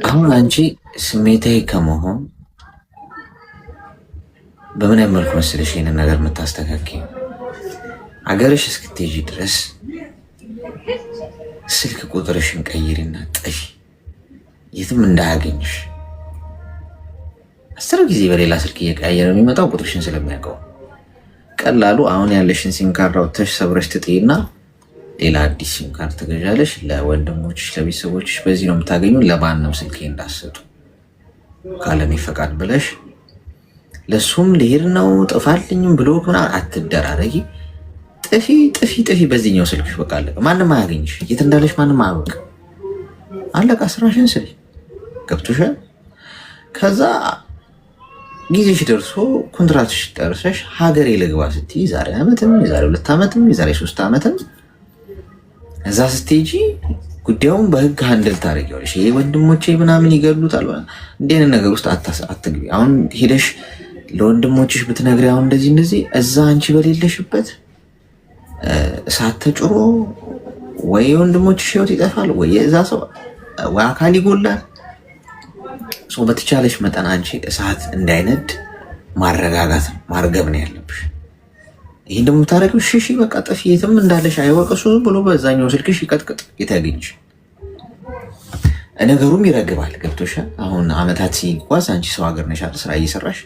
አሁን አንቺ ስሜታዊ ከመሆን በምን አይነት መልኩ መሰለሽ ይሄንን ነገር የምታስተካክዪ ሀገርሽ እስክትሄጂ ድረስ ስልክ ቁጥርሽን ቀይሪና ጥፊ የትም እንዳያገኝሽ 10 ጊዜ በሌላ ስልክ እየቀያየረ የሚመጣው ቁጥርሽን ስለሚያውቀው ቀላሉ አሁን ያለሽን ሲም ካርድ አውጥተሽ ሰብረሽ ትጥይና ሌላ አዲስ ሲም ካርድ ትገዣለሽ ለወንድሞችሽ ለቤተሰቦችሽ በዚህ ነው የምታገኙ ለማንም ስልክ እንዳትሰጡ ካለኔ ፈቃድ ብለሽ ለሱም ልሄድ ነው ጥፋልኝም ብሎ ምናምን አትደራረጊ ጥፊ በዚህኛው ስልክሽ በቃ አለቀ ማንም አያገኝሽ የት እንዳለሽ ማንም አያውቅ አለቀ ስራሽን ስሪ ገብቶሻል ከዛ ጊዜሽ ደርሶ ኮንትራትሽ ደርሰሽ ሀገሬ ልግባ ስትይ ዛሬ ዓመትም የዛሬ 2 ዓመትም የዛሬ 3 ዓመትም እዛ ስትሄጂ ጉዳዩን በህግ ሃንድል ታደርጊዋለሽ ይሄ ወንድሞቼ ምናምን ይገሉታል እንዲህ አይነት ነገር ውስጥ አትግቢ አሁን ሄደሽ ለወንድሞችሽ ብትነግሪ አሁን እንደዚህ እዛ አንቺ በሌለሽበት እሳት ተጭሮ ወይ ወንድሞችሽ ህይወት ይጠፋል ወይ እዛ ሰው ወይ አካል ይጎላል ሰው በተቻለሽ መጠን አንቺ እሳት እንዳይነድ ማረጋጋት ማርገብ ነው ያለብሽ ይሄን ደግሞ ታረጋግሽ ሽሺ በቃ ጠፊ የትም እንዳለሽ አይወቀሱ ብሎ በዛኛው ስልክሽ ይቀጥቅጥ ይታገኝሽ ነገሩም ይረግባል ገብቶሻል አሁን አመታት ሲጓዝ አንቺ ሰው ሀገር ነሽ ስራ እየሰራሽ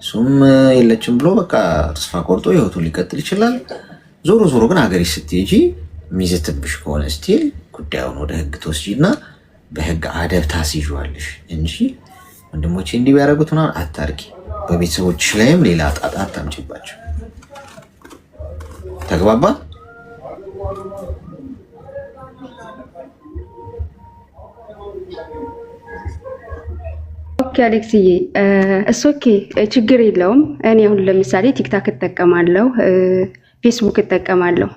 ሱም የለችም ብሎ በቃ ተስፋ ቆርጦ ህይወቱን ሊቀጥል ይችላል ዞሮ ግን ሀገርሽ ስትሄጂ ሚዘትብሽ ከሆነ ስቲል ጉዳዩን ወደ ህግ ተወስጂና በህግ አደብ ታስይዋለሽ እንጂ ወንድሞቼ እንዲህ ቢያደርጉት ምናምን አታርጊ በቤተሰቦችሽ ላይም ሌላ ጣጣ አታምጪባቸው ተግባባ ኦኬ አሌክስዬ ኦኬ ችግር የለውም እኔ አሁን ለምሳሌ ቲክታክ እጠቀማለሁ ፌስቡክ እጠቀማለሁ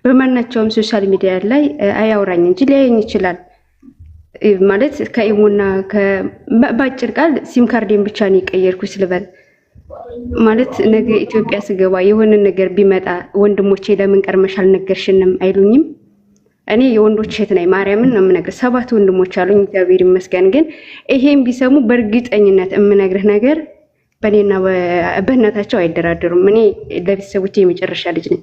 በማናቸውም ሶሻል ሚዲያ ላይ አያውራኝ እንጂ ሊያየኝ ይችላል ማለት ከኢሞና ባጭር ቃል ሲም ካርዴን ብቻ ነው የቀየርኩት ልበል ማለት ነገ ኢትዮጵያ ስገባ የሆነ ነገር ቢመጣ ወንድሞቼ ለምን ቀርመሽ አልነገርሽንም አይሉኝም? እኔ የወንዶች እህት ነኝ፣ ማርያምን ነው የምነግርህ። 7 ወንድሞች አሉኝ፣ እግዚአብሔር ይመስገን። ግን ይሄን ቢሰሙ በእርግጠኝነት የምነግርህ ነገር በእኔና በእናታቸው አይደራደሩም። እኔ ለቤተሰቦቼ የመጨረሻ ልጅ ነኝ።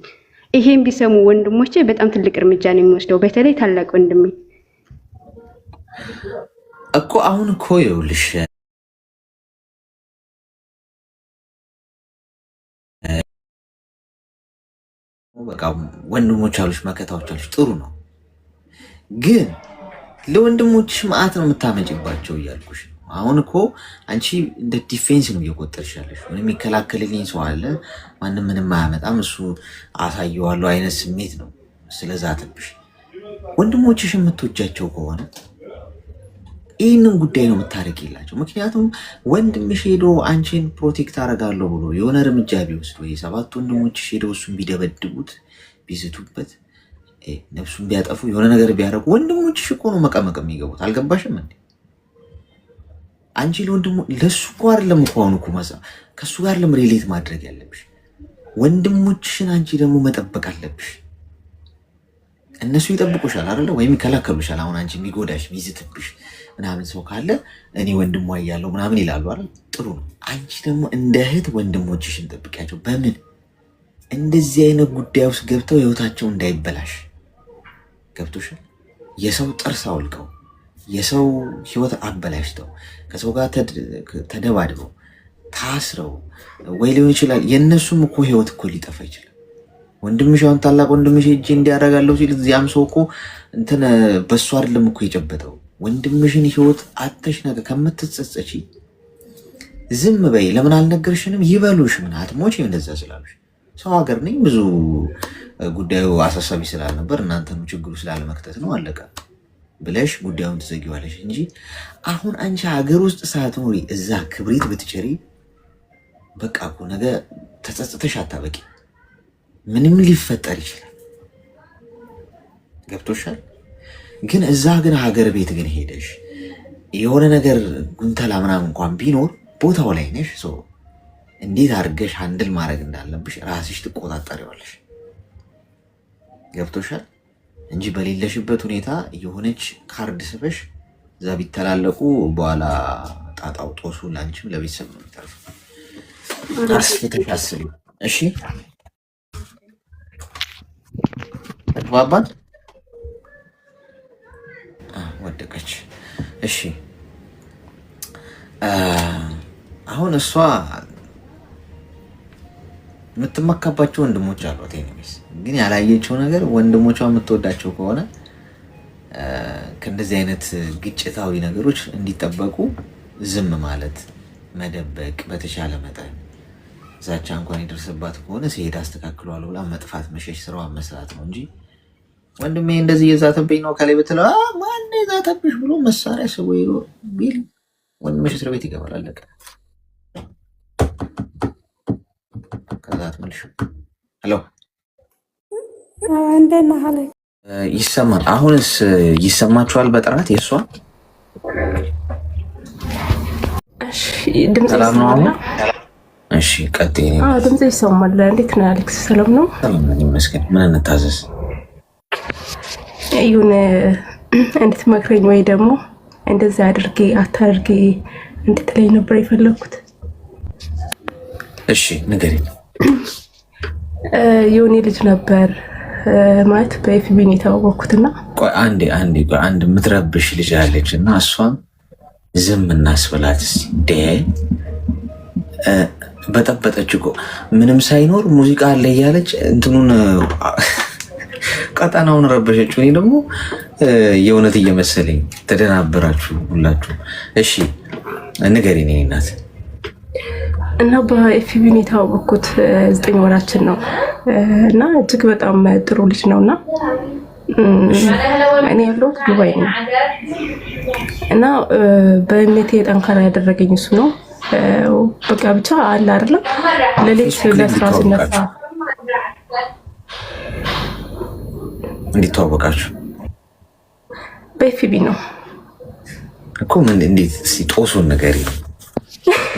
ይሄን ቢሰሙ ወንድሞቼ በጣም ትልቅ እርምጃ ነው የሚወስደው፣ በተለይ ታላቅ ወንድሜ እኮ አሁን እኮ ይኸውልሽ በቃ ወንድሞች አሉሽ፣ መከታዎች አሉሽ፣ ጥሩ ነው። ግን ለወንድሞችሽ መዓት ነው የምታመጭባቸው እያልኩሽ ነው። አሁን እኮ አንቺ እንደ ዲፌንስ ነው እየቆጠርሽ ያለሽ። ምንም የሚከላከልልኝ ሰው አለ፣ ማንም ምንም አያመጣም፣ እሱ አሳየዋለሁ አይነት ስሜት ነው ስለዛተብሽ። ወንድሞችሽ የምትወጃቸው ከሆነ ይህንን ጉዳይ ነው የምታደርጊላቸው። ምክንያቱም ወንድምሽ ሄዶ አንቺን ፕሮቴክት አደርጋለሁ ብሎ የሆነ እርምጃ ቢወስድ ወይ 7 ወንድሞችሽ ሄደው እሱን ቢደበድቡት ቢዝቱበት ነፍሱን ቢያጠፉ የሆነ ነገር ቢያደርጉ ወንድሞችሽ እኮ ነው መቀመቅ የሚገቡት። አልገባሽም እንዴ? አንቺ ለወንድሞ ለሱ እኮ አይደለም እኮ አሁን እኮ ከሱ ጋር ሪሌት ማድረግ ያለብሽ ወንድሞችሽን አንቺ ደግሞ መጠበቅ አለብሽ። እነሱ ይጠብቁሻል አይደለ? ወይም ይከላከሉሻል። አሁን አንቺ የሚጎዳሽ የሚዝትብሽ ምናምን ሰው ካለ እኔ ወንድሟ እያለሁ ምናምን ይላሉ አይደል? ጥሩ ነው። አንቺ ደግሞ እንደ እህት ወንድሞችሽን ጠብቂያቸው። በምን እንደዚህ አይነት ጉዳይ ውስጥ ገብተው ህይወታቸው እንዳይበላሽ ገብቶሻል? የሰው ጥርስ አውልቀው የሰው ህይወት አበላሽተው ከሰው ጋር ተደባድበው ታስረው ወይ ሊሆን ይችላል። የእነሱም እኮ ህይወት እኮ ሊጠፋ ይችላል። ወንድምሽ አሁን ታላቅ ወንድምሽ እጅ እንዲያደርጋለሁ ሲል እዚያም ሰው እኮ እንትን በሱ አይደለም እኮ የጨበጠው። ወንድምሽን ህይወት አተሽ ነገር ከምትጸጸቺ ዝም በይ። ለምን አልነገርሽንም ይበሉሽ። ምን አትሞች እንደዛ ስላሉሽ ሰው ሀገር ነኝ ብዙ ጉዳዩ አሳሳቢ ስላልነበር እናንተም ችግሩ ስላለመክተት ነው አለቀ ብለሽ ጉዳዩን ትዘጊዋለሽ እንጂ አሁን አንቺ ሀገር ውስጥ ሳትኖሪ እዛ ክብሪት ብትጭሪ በቃ እኮ ነገ ተጸጽተሽ አታበቂ። ምንም ሊፈጠር ይችላል። ገብቶሻል? ግን እዛ ግን ሀገር ቤት ግን ሄደሽ የሆነ ነገር ጉንተላ ምናምን እንኳን ቢኖር ቦታው ላይ ነሽ። እንዴት አድርገሽ ሃንድል ማድረግ እንዳለብሽ ራስሽ ትቆጣጠሪዋለሽ። ገብቶሻል? እንጂ በሌለሽበት ሁኔታ የሆነች ካርድ ስበሽ እዛ ቢተላለቁ በኋላ ጣጣው ጦሱ ላንቺም ለቤተሰብ ነው የሚተርፈው። አስፍተሽ አስቢ እሺ። ተግባባን? ወደቀች። እሺ አሁን እሷ የምትመካባቸው ወንድሞች አሏት። ኤኒዌይስ ግን ያላየችው ነገር ወንድሞቿ የምትወዳቸው ከሆነ ከእንደዚህ አይነት ግጭታዊ ነገሮች እንዲጠበቁ ዝም ማለት መደበቅ፣ በተሻለ መጠን ዛቻ እንኳን የደረሰባት ከሆነ ሲሄድ አስተካክሏል ብላ መጥፋት መሸሽ ስራዋን መስራት ነው እንጂ ወንድሜ እንደዚህ እየዛተብኝ ነው ከላይ ብትለው ማን የዛተብሽ ብሎ መሳሪያ ስቦ ቢል ወንድምሽ እስር ቤት ይገባል። አለቀ። ከዛ ትመልሽ ሄሎ እንደና ሀለ ይሰማል። አሁንስ ይሰማችኋል? በጥራት የእሷ ድምጽ ይሰማል። እሺ ቀጥይ። ድምጽ ይሰማል። እንዴት ነው አሌክስ? ሰላም ነው? ሰላም ነኝ ይመስገን። ምን እንታዘዝ? ይሁን እንድትመክረኝ ወይ ደግሞ እንደዛ አድርጌ አታድርጌ እንድትለኝ ነበር የፈለኩት። እሺ ንገሪኝ። የሆነ ልጅ ነበር ማለት በኤፍቢን የተዋወቅኩትና አንድ የምትረብሽ ልጅ አለች እና እሷን ዝም እናስብላት እስኪ። በጠበጠች እኮ ምንም ሳይኖር ሙዚቃ አለ እያለች እንትኑን ቀጠናውን ረበሸችው። እኔ ደግሞ የእውነት እየመሰለኝ ተደናበራችሁ ሁላችሁ። እሺ ንገሪኝ እናት። እና በኤፍቢን የተዋወቅኩት 9 ወራችን ነው እና እጅግ በጣም ጥሩ ልጅ ነው እና እኔ ያለሁት ዱባይ ነው እና በእምነቴ ጠንካራ ያደረገኝ እሱ ነው። በቃ ብቻ አለ አይደለም ለሌት ለስራ ሲነሳ እንዲተዋወቃችሁ በኤፍቢ ነው እኮ። ምን እንዴት ጦሱን ንገሪኝ።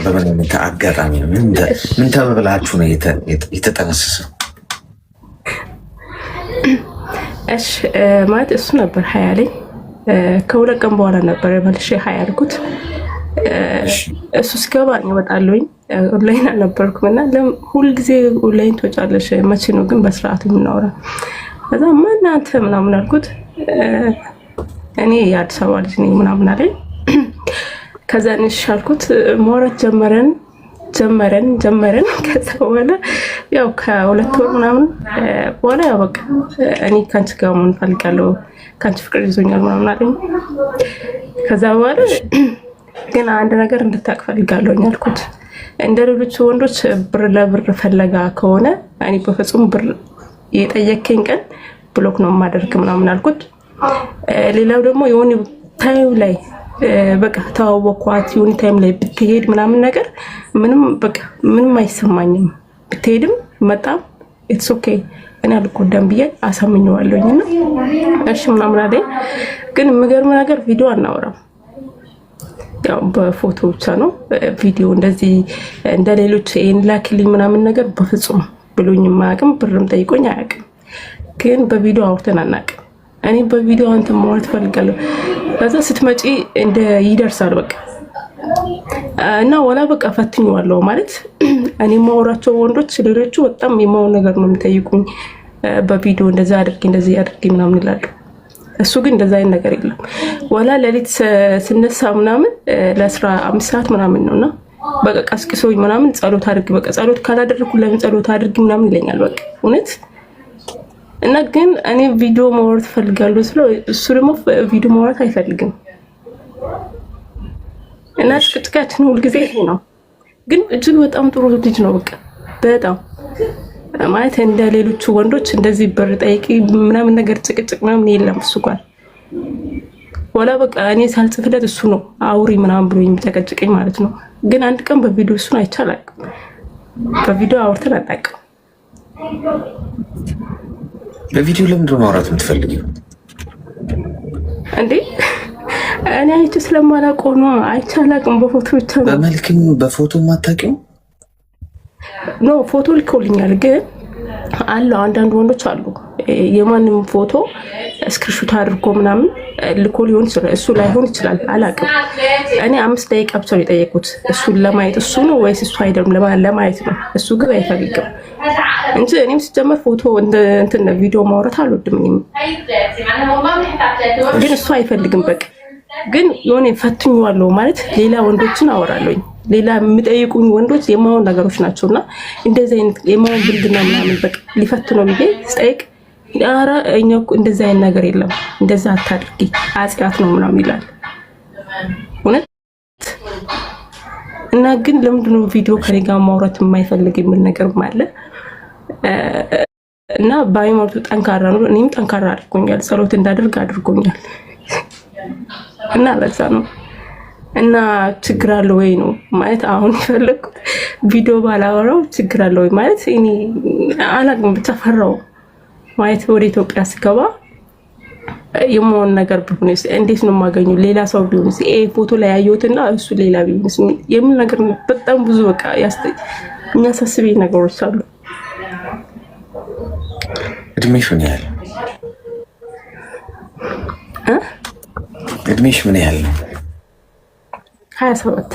በምን አጋጣሚ ነው? ምን ተብላችሁ ነው የተጠነሰሰው? እሺ ማለት እሱ ነበር ሀያ ላይ ከሁለት ቀን በኋላ ነበር መልሼ ሀያ አልኩት። እሱ ሲገባ እወጣለሁኝ። ኦንላይን አልነበርኩም እና ሁልጊዜ ኦንላይን ትወጫለሽ መቼ ነው ግን በስርዓቱ የምናወራ? ከዛ ማን አንተ ምናምን አልኩት። እኔ የአዲስ አበባ ልጅ ነኝ ምናምን አለኝ። ከዛ እንሽ አልኩት። ማውራት ጀመረን። ከዛ በኋላ ያው ከሁለት ወር ምናምን በኋላ ያው በቃ እኔ ካንቺ ጋር መሆን ፈልጋለሁ፣ ካንቺ ፍቅር ይዞኛል ምናምን አለኝ። ከዛ በኋላ ግን አንድ ነገር እንድታውቅ ፈልጋለሁ አልኩት። እንደ ሌሎች ወንዶች ብር ለብር ፈለጋ ከሆነ እኔ በፍጹም ብር የጠየከኝ ቀን ብሎክ ነው የማደርግ ምናምን አልኩት። ሌላው ደግሞ የሆነ ታይም ላይ በቃ ተዋወኳት የሆነ ታይም ላይ ብትሄድ ምናምን ነገር ምንም አይሰማኝም። ብትሄድም መጣም ኢትስ ኦኬ እኔ አልጎዳም ብዬ አሳምኘዋለሁኝና እሺ ምናምን አለኝ። ግን የምገርም ነገር ቪዲዮ አናወራም፣ ያው በፎቶ ብቻ ነው። ቪዲዮ እንደዚህ እንደሌሎች ላኪልኝ ምናምን ነገር በፍጹም ብሎኝ ማያውቅም፣ ብርም ጠይቆኝ አያውቅም። ግን በቪዲዮ አውርተን አናውቅም። እኔ በቪዲዮ አንተ ማውራት ፈልጋለሁ፣ ከዛ ስትመጪ እንደ ይደርሳል በቃ እና ወላ በቃ ፈትኜዋለሁ ማለት እኔ ማወራቸው ወንዶች ሌሎቹ በጣም የማውን ነገር ነው የሚጠይቁኝ። በቪዲዮ እንደዛ አድርጊ ምናምን ይላሉ። እሱ ግን እንደዛ አይነት ነገር የለም። ወላ ለሊት ስነሳ ምናምን ለ15 ሰዓት ምናምን ነውና በቃ ቀስቅሶኝ ምናምን ጸሎት አድርጊ፣ በቃ ጸሎት ካላደረኩ ለምን ጸሎት አድርጊ ምናምን ይለኛል በቃ እውነት። እና ግን እኔ ቪዲዮ ማውራት ፈልጋለሁ ስለው እሱ ደግሞ ቪዲዮ ማውራት አይፈልግም። እና ጭቅጭቃችን ሁልጊዜ ይሄ ነው። ግን እጅግ በጣም ጥሩ ልጅ ነው በቃ በጣም ማለት እንደ ሌሎቹ ወንዶች እንደዚህ ብር ጠይቂ ምናምን ነገር ጭቅጭቅ ምናምን የለም እሱ ጋር። ወላ በቃ እኔ ሳልጽፍለት እሱ ነው አውሪ ምናምን ብሎ የሚጨቀጭቀኝ ማለት ነው። ግን አንድ ቀን በቪዲዮ እሱን አይቻልም፣ በቪዲዮ አውርተን አናውቅም። በቪዲዮ ለምንድን ነው ማውራት የምትፈልጊው እንዴ? እኔ አይቼ ስለማላውቀው ነው። አይቼ አላውቅም፣ በፎቶ ብቻ ነው። በመልክም በፎቶ ማታውቂው ኖ ፎቶ ልኮልኛል። ግን አለው አንዳንድ ወንዶች አሉ የማንም ፎቶ ስክሪንሾት አድርጎ ምናምን ልኮ ሊሆን ይችላል፣ እሱ ላይሆን ይችላል አላውቅም። እኔ 5 ደቂቃ ብቻ ነው የጠየቁት እሱን ለማየት እሱ ነው ወይስ እሱ አይደለም ለማየት ነው። እሱ ግን አይፈልግም እንጂ እኔም ሲጀመር ፎቶ እንትን ቪዲዮ ማውራት አልወድም። ግን እሱ አይፈልግም በቃ። ግን የሆነ ፈትኜዋለሁ ማለት ሌላ ወንዶችን አወራለሁኝ። ሌላ የሚጠይቁኝ ወንዶች የማውን ነገሮች ናቸውና እንደዚህ አይነት የማውን ብልግና ምናምን በቃ ሊፈትነው ብዬ ስጠይቅ ኧረ እኛ እኮ እንደዚህ አይነት ነገር የለም እንደዛ አታድርጊ አጽያት ነው ምናምን ይላል እውነት። እና ግን ለምንድነው ቪዲዮ ከኔ ጋር ማውራት የማይፈልግ የሚል ነገር አለ። እና በሃይማኖቱ ጠንካራ ነው፣ እኔም ጠንካራ አድርጎኛል፣ ጸሎት እንዳደርግ አድርጎኛል። እና ለዛ ነው። እና ችግር አለ ወይ ነው ማለት አሁን የፈለኩት ቪዲዮ ባላወራው ችግር አለ ወይ ማለት እኔ አላቅም፣ ብቻ ፈራው ማለት ወደ ኢትዮጵያ ስገባ የማውን ነገር ቢሆንስ እንዴት ነው የማገኘው? ሌላ ሰው ቢሆንስ ፎቶ ላይ ያየሁትና እሱ ሌላ ቢሆንስ የሚል ነገር በጣም ብዙ በቃ የሚያሳስበኝ ነገሮች አሉ። እድሜሽ ምን ያህል እድሜሽ ምን ያህል ነው? 27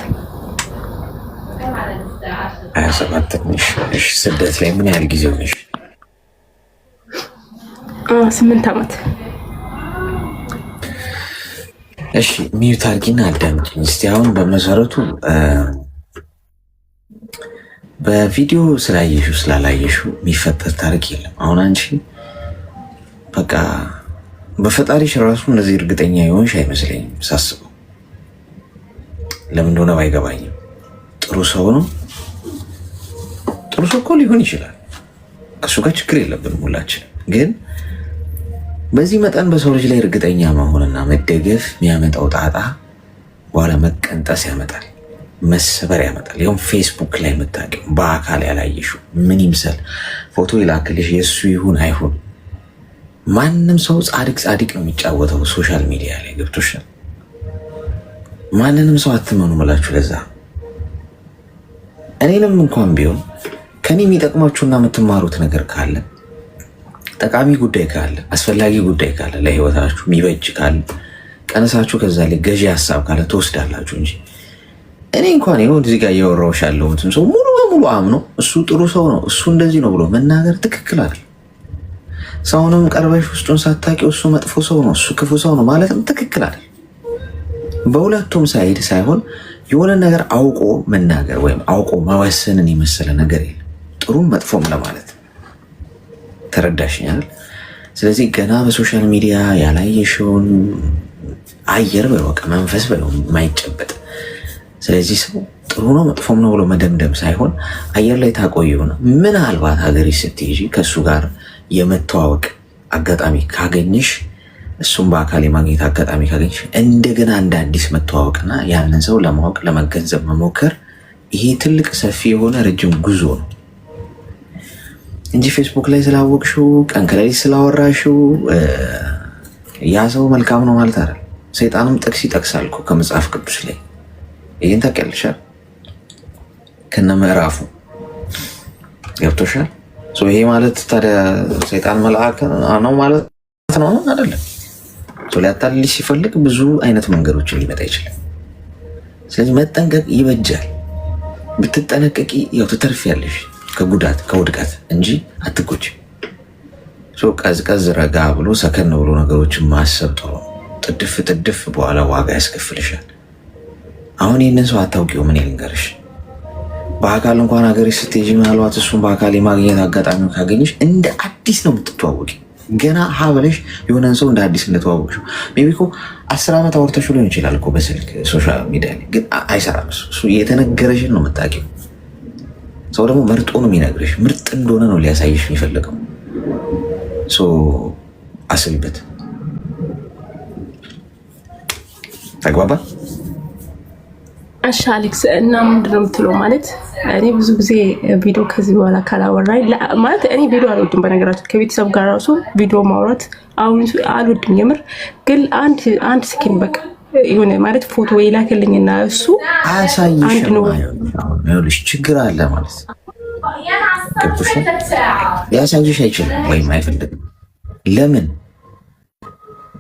ትንሽ። እሺ ስደት ላይ ምን ያህል ጊዜ ሆነሽ? 8 ዓመት። እሺ ሚዩት አድርጊና አዳምጪኝ እስቲ። አሁን በመሰረቱ በቪዲዮ ስላየሽው ስላላየሽው የሚፈጠር ታሪክ የለም። አሁን አንቺ በቃ በፈጣሪሽ ራሱ እንደዚህ እርግጠኛ የሆንሽ አይመስለኝም ሳስበው። ለምን እንደሆነ ባይገባኝም ጥሩ ሰው ነው። ጥሩ ሰው እኮ ሊሆን ይችላል፣ ከሱ ጋር ችግር የለብንም ሁላችን። ግን በዚህ መጠን በሰው ልጅ ላይ እርግጠኛ መሆንና መደገፍ የሚያመጣው ጣጣ በኋላ መቀንጠስ ያመጣል፣ መሰበር ያመጣል። ይኸውም ፌስቡክ ላይ የምታውቂው በአካል ያላየሽው ምን ይምሰል ፎቶ ይላክልሽ የእሱ ይሁን አይሁን ማንም ሰው ጻድቅ ነው የሚጫወተው ሶሻል ሚዲያ ላይ ገብቶሻል። ማንንም ሰው አትመኑ ምላችሁ። ለዛ እኔንም እንኳን ቢሆን ከኔ የሚጠቅማችሁና የምትማሩት ነገር ካለ ጠቃሚ ጉዳይ ካለ አስፈላጊ ጉዳይ ካለ ለህይወታችሁ የሚበጅ ካለ ቀነሳችሁ ከዛ ላይ ገዢ ሀሳብ ካለ ትወስዳላችሁ እንጂ እኔ እንኳን ይኸው እዚህ ጋር እያወራሁሽ ያለሁትን ሰው ሙሉ በሙሉ አምኖ እሱ ጥሩ ሰው ነው እሱ እንደዚህ ነው ብሎ መናገር ትክክል አይደል። ሰውንም ቀርበሽ ውስጡን ሳታውቂው እሱ መጥፎ ሰው ነው እሱ ክፉ ሰው ነው ማለትም ትክክል አይደል። በሁለቱም ሳይድ ሳይሆን የሆነ ነገር አውቆ መናገር ወይም አውቆ መወሰንን የመሰለ ነገር የለም ጥሩም መጥፎም ለማለት ተረዳሽኛል። ስለዚህ ገና በሶሻል ሚዲያ ያላየሽውን አየር በወቀ መንፈስ በለው የማይጨበጥ ስለዚህ ሰው ጥሩ ነው መጥፎም ነው ብሎ መደምደም ሳይሆን አየር ላይ ታቆየውና ምናልባት ሀገርሽ ስትሄጂ ከእሱ ጋር የመተዋወቅ አጋጣሚ ካገኘሽ እሱም በአካል የማግኘት አጋጣሚ ካገኘሽ እንደገና እንደ አዲስ መተዋወቅና ያንን ሰው ለማወቅ ለመገንዘብ መሞከር ይሄ ትልቅ ሰፊ የሆነ ረጅም ጉዞ ነው እንጂ ፌስቡክ ላይ ስላወቅሽው ቀን ከሌሊት ስላወራሽው ያ ሰው መልካም ነው ማለት አይደል። ሰይጣንም ጥቅስ ይጠቅሳል እኮ ከመጽሐፍ ቅዱስ ላይ ይሄን ታውቂያለሽ ከነ ምዕራፉ ገብቶሻል። ይሄ ማለት ታዲያ ሰይጣን መልአክ ነው ማለት ነው አይደለም። ሊያታልልሽ ሲፈልግ ብዙ አይነት መንገዶችን ሊመጣ ይችላል። ስለዚህ መጠንቀቅ ይበጃል። ብትጠነቀቂ ያው ትተርፊያለሽ ከጉዳት ከውድቀት እንጂ አትጎጂ። ቀዝቀዝ ረጋ ብሎ ሰከን ብሎ ነገሮችን ማሰብ ጥሩ ነው። ጥድፍ በኋላ ዋጋ ያስከፍልሻል። አሁን ይህንን ሰው አታውቂው ምን ልንገርሽ፣ በአካል እንኳን ሀገርሽ ስትሄጂ ምናልባት እሱን በአካል የማግኘት አጋጣሚ ካገኘሽ እንደ አዲስ ነው የምትተዋወቂ። ገና ሀብለሽ የሆነን ሰው እንደ አዲስ እንደተዋወቅሽው ሜይ ቢ እኮ 10 ዓመት አውርተሽው ሊሆን ይችላል እኮ በስልክ ሶሻል ሚዲያ ላይ ግን አይሰራም። እሱ የተነገረሽን ነው የምታውቂው። ሰው ደግሞ መርጦ ነው የሚነግርሽ። ምርጥ እንደሆነ ነው ሊያሳይሽ የሚፈልገው። አስቢበት። ተግባባ? እሺ አሌክስ፣ እና ምንድን ነው የምትለው? ማለት እኔ ብዙ ጊዜ ቪዲዮ ከዚህ በኋላ ካላወራኝ ማለት እኔ ቪዲዮ አልወድም። በነገራችን ከቤተሰብ ጋር ራሱ ቪዲዮ ማውራት አሁን አልወድም የምር። ግን አንድ ስኪን በቃ የሆነ ማለት ፎቶ ይላክልኝና እሱ አንድ ነው ይኸውልሽ፣ ችግር አለ ማለት ገብቶሽ ሊያሳይሽ አይችልም ወይም አይፈልግም። ለምን?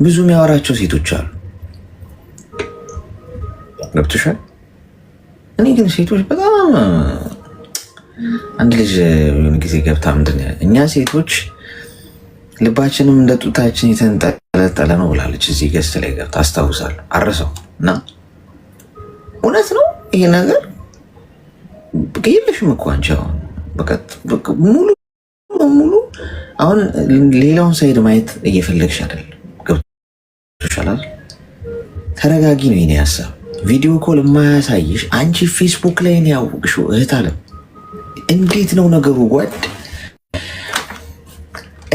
ብዙ የሚያወራቸው ሴቶች አሉ። ገብቶሻል? እኔ ግን ሴቶች በጣም አንድ ልጅ የሆነ ጊዜ ገብታ ምንድን ነው እኛ ሴቶች ልባችንም እንደ ጡታችን የተንጠለጠለ ነው ብላለች። እዚህ ገስት ላይ ገብታ አስታውሳለሁ፣ አረሰው እና እውነት ነው ይሄ ነገር። የለሽም እኮ አንቺ አሁን ሙሉ በሙሉ አሁን ሌላውን ሳይድ ማየት እየፈለግሽ አይደለም። ገብቶሻል? ተረጋጊ ነው የኔ ሀሳብ። ቪዲዮ ኮል የማያሳይሽ አንቺ ፌስቡክ ላይ ነው ያወቅሽው እህት አለም። እንዴት ነው ነገሩ ጓድ?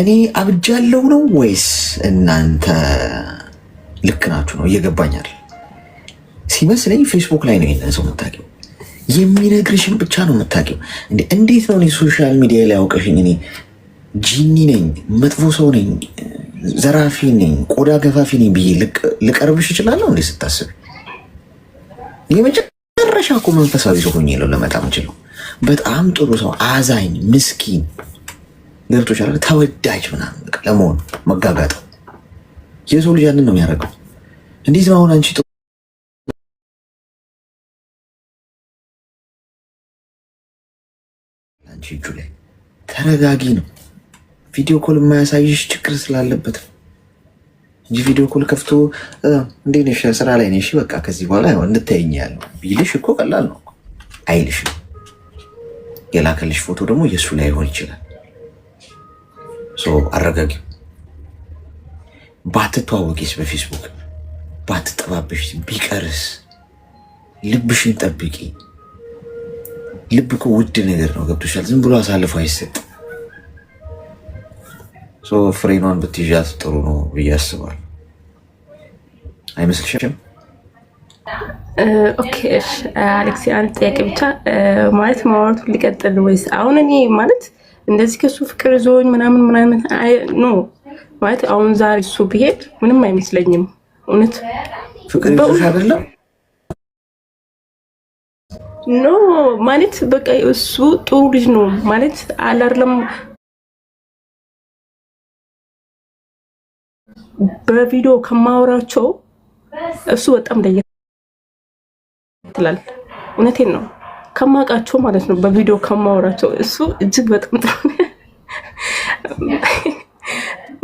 እኔ አብጃለሁ ነው ወይስ እናንተ ልክ ናችሁ ነው? እየገባኛል ሲመስለኝ ፌስቡክ ላይ ነው ይሄንን ሰው የምታውቂው፣ የሚነግርሽን ብቻ ነው የምታውቂው። እንዴት ነው እኔ ሶሻል ሚዲያ ላይ ያውቀሽኝ እኔ ጂኒ ነኝ፣ መጥፎ ሰው ነኝ፣ ዘራፊ ነኝ፣ ቆዳ ገፋፊ ነኝ ብዬ ልቀርብሽ እችላለሁ እንዴ? ስታስብ የመጨረሻ እኮ መንፈሳዊ ሰው ሆኜ ነው ለመጣ የምችለው። በጣም ጥሩ ሰው፣ አዛኝ፣ ምስኪን ገብቶሻል፣ ተወዳጅ ምናምን ለመሆን መጋጋጠው። የሰው ልጅ ያንን ነው የሚያደርገው። እንዴት ነው አሁን አንቺ እጁ ላይ ተረጋጊ ነው። ቪዲዮ ኮል የማያሳይሽ ችግር ስላለበት እንጂ ቪዲዮ ኮል ከፍቶ እንዴት ነሽ ስራ ላይ ነሽ በቃ ከዚህ በኋላ እንድታይኝ ያለው ቢልሽ እኮ ቀላል ነው አይልሽም። የላከልሽ ፎቶ ደግሞ የእሱ ላይ ሆን ይችላል። አረጋጊው። ባትተዋወቂስ በፌስቡክ ባትጠባበሽ ቢቀርስ? ልብሽን ጠብቂ። ልብ እኮ ውድ ነገር ነው። ገብቶሻል? ዝም ብሎ አሳልፎ አይሰጥም። ፍሬኗን ብትይዣት ጥሩ ነው ብዬ አስባለሁ። አይመስልሽም? ኦኬ እሺ አሌክስ፣ አንድ ጥያቄ ብቻ ማለት ማውራቱን ሊቀጥል ወይስ አሁን እኔ ማለት እንደዚህ ከሱ ፍቅር ዞኝ ምናምን ኖ ማለት አሁን ዛሬ እሱ ብሄድ ምንም አይመስለኝም። እውነት ፍቅር ይዞሽ አይደለም ኖ ማለት በቃ እሱ ጥሩ ልጅ ነው ማለት አላርለም። በቪዲዮ ከማወራቸው እሱ በጣም ለየት ይላል። እውነቴን ነው ከማውቃቸው ማለት ነው። በቪዲዮ ከማወራቸው እሱ እጅግ በጣም ጥሩ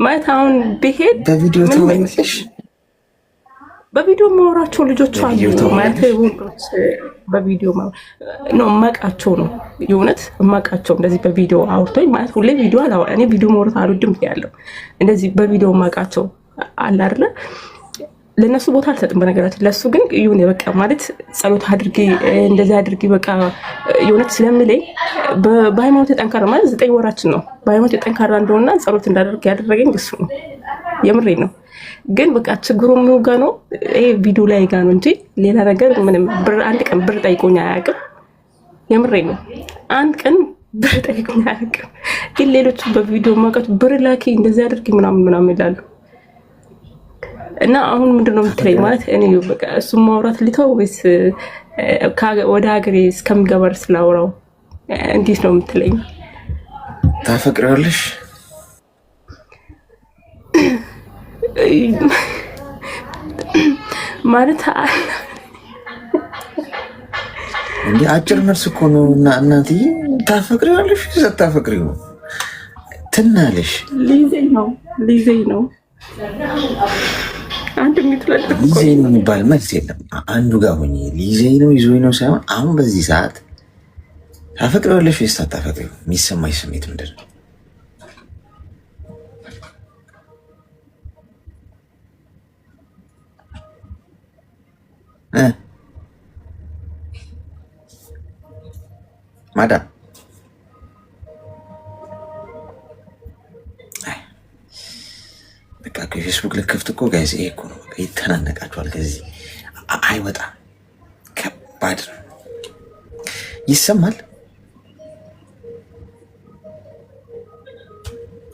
ማለት አሁን ብሄድ በቪዲዮ ተመልሰሽ በቪዲዮ ማወራቸው ልጆች አሉ ማለት ወንዶች በቪዲዮ ነው የማውቃቸው ነው የእውነት የማውቃቸው እንደዚህ በቪዲዮ አውርቶኝ ማለት ሁሌ ቪዲዮ አላወራ እኔ ቪዲዮ ማውራት አልወድም ያለው እንደዚህ በቪዲዮ የማውቃቸው አለ አይደለ ለነሱ ቦታ አልሰጥም በነገራችን ለሱ ግን ይሁን በቃ ማለት ጸሎት አድርጊ እንደዚህ አድርጊ በቃ የእውነት ስለምለኝ በሃይማኖት ጠንካራ ማለት 9 ወራችን ነው በሃይማኖት ጠንካራ እንደሆነና ጸሎት እንዳደርግ ያደረገኝ እሱ ነው የምሬ ነው ግን በቃ ችግሩ ምን ጋር ነው ይሄ ቪዲዮ ላይ ጋር ነው እንጂ ሌላ ነገር ምንም ብር አንድ ቀን ብር ጠይቆኝ አያውቅም የምሬ ነው አንድ ቀን ብር ጠይቆኝ አያውቅም ግን ሌሎቹ በቪዲዮ ማውቃት ብር ላኪ እንደዚህ አድርጊ ምናምን ይላሉ እና አሁን ምንድነው የምትለኝ ማለት እኔ በቃ እሱ ማውራት ልተው ወይስ ወደ ሀገሬ እስከምገባ ስላወራው እንዴት ነው የምትለኝ ታፈቅራለሽ ማለት እንዴ አጭር መልስ እኮ ነው እና እናትዬ ታፈቅሪዋለሽ ታፈቅሪው ትናለሽ ሊዘኝ ነው አንድ የሚትለጥ ሊዘኝ ነው የሚባል መልስ የለም አንዱ ጋር ሆኜ ሊዘኝ ነው ይዞኝ ነው ሳይሆን አሁን በዚህ ሰዓት ታፈቅሪዋለሽ ወይስ ታፈቅሪው የሚሰማኝ ስሜት ምንድን ነው ማዳም በቃ ከፌስቡክ ልክፍት እኮ ጋይስ ይሄ እኮ ነው ይተናነቃችኋል ከዚህ አይወጣም ከባድ ነው ይሰማል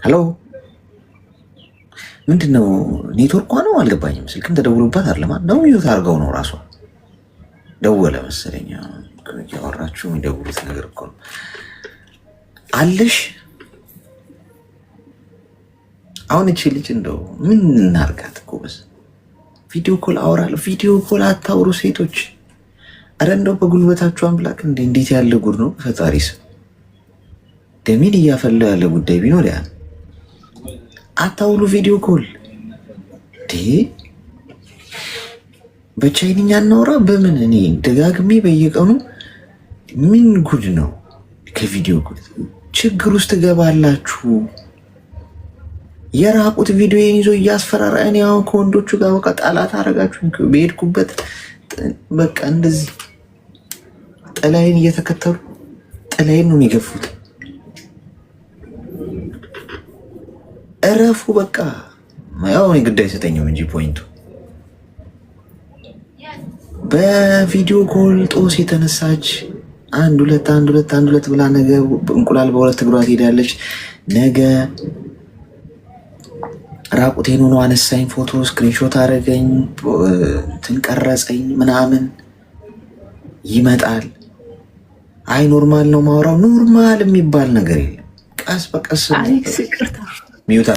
ሄሎ ምንድነው ኔትወርኳ ነው አልገባኝም ስልክም ተደውሎባት አይደለም ነው ይሁት አድርገው ነው ራሷ ደወለ መሰለኝ ያወራችሁ የሚደውሉት ነገር እኮ ነው አለሽ አሁን እቺ ልጅ እንደው ምን እናርጋት እኮ በስ ቪዲዮ ኮል አወራለሁ ቪዲዮ ኮል አታውሩ ሴቶች አረ እንደው በጉልበታችሁ አምላክ እንዴት ያለ ጉድ ነው ፈጣሪስ ደሜን እያፈላ ያለ ጉዳይ ቢኖር ያ አታውሩ ቪዲዮ ኮል በቻይንኛ እናውራ በምን እኔ ደጋግሜ በየቀኑ ምን ጉድ ነው ከቪዲዮ ኮል ችግር ውስጥ ገባላችሁ የራቁት ቪዲዮን ይዞ እያስፈራራ እኔ አሁን ከወንዶቹ ጋር በቃ ጣላት አረጋችሁ በሄድኩበት በቃ እንደዚህ ጥላዬን እየተከተሉ ጥላዬን ነው የሚገፉት እረፉ በቃ ያው እኔ ግድ አይሰጠኝም እንጂ ፖይንቱ በቪዲዮ ኮል ጦስ የተነሳች አንድ ሁለት ብላ ነገ እንቁላል በሁለት እግሯ ትሄዳለች ነገ ራቁቴን ሆኖ አነሳኝ ፎቶ ስክሪንሾት አደረገኝ ትንቀረጸኝ ምናምን ይመጣል አይ ኖርማል ነው ማውራው ኖርማል የሚባል ነገር የለም ቀስ በቀስ ሚዩት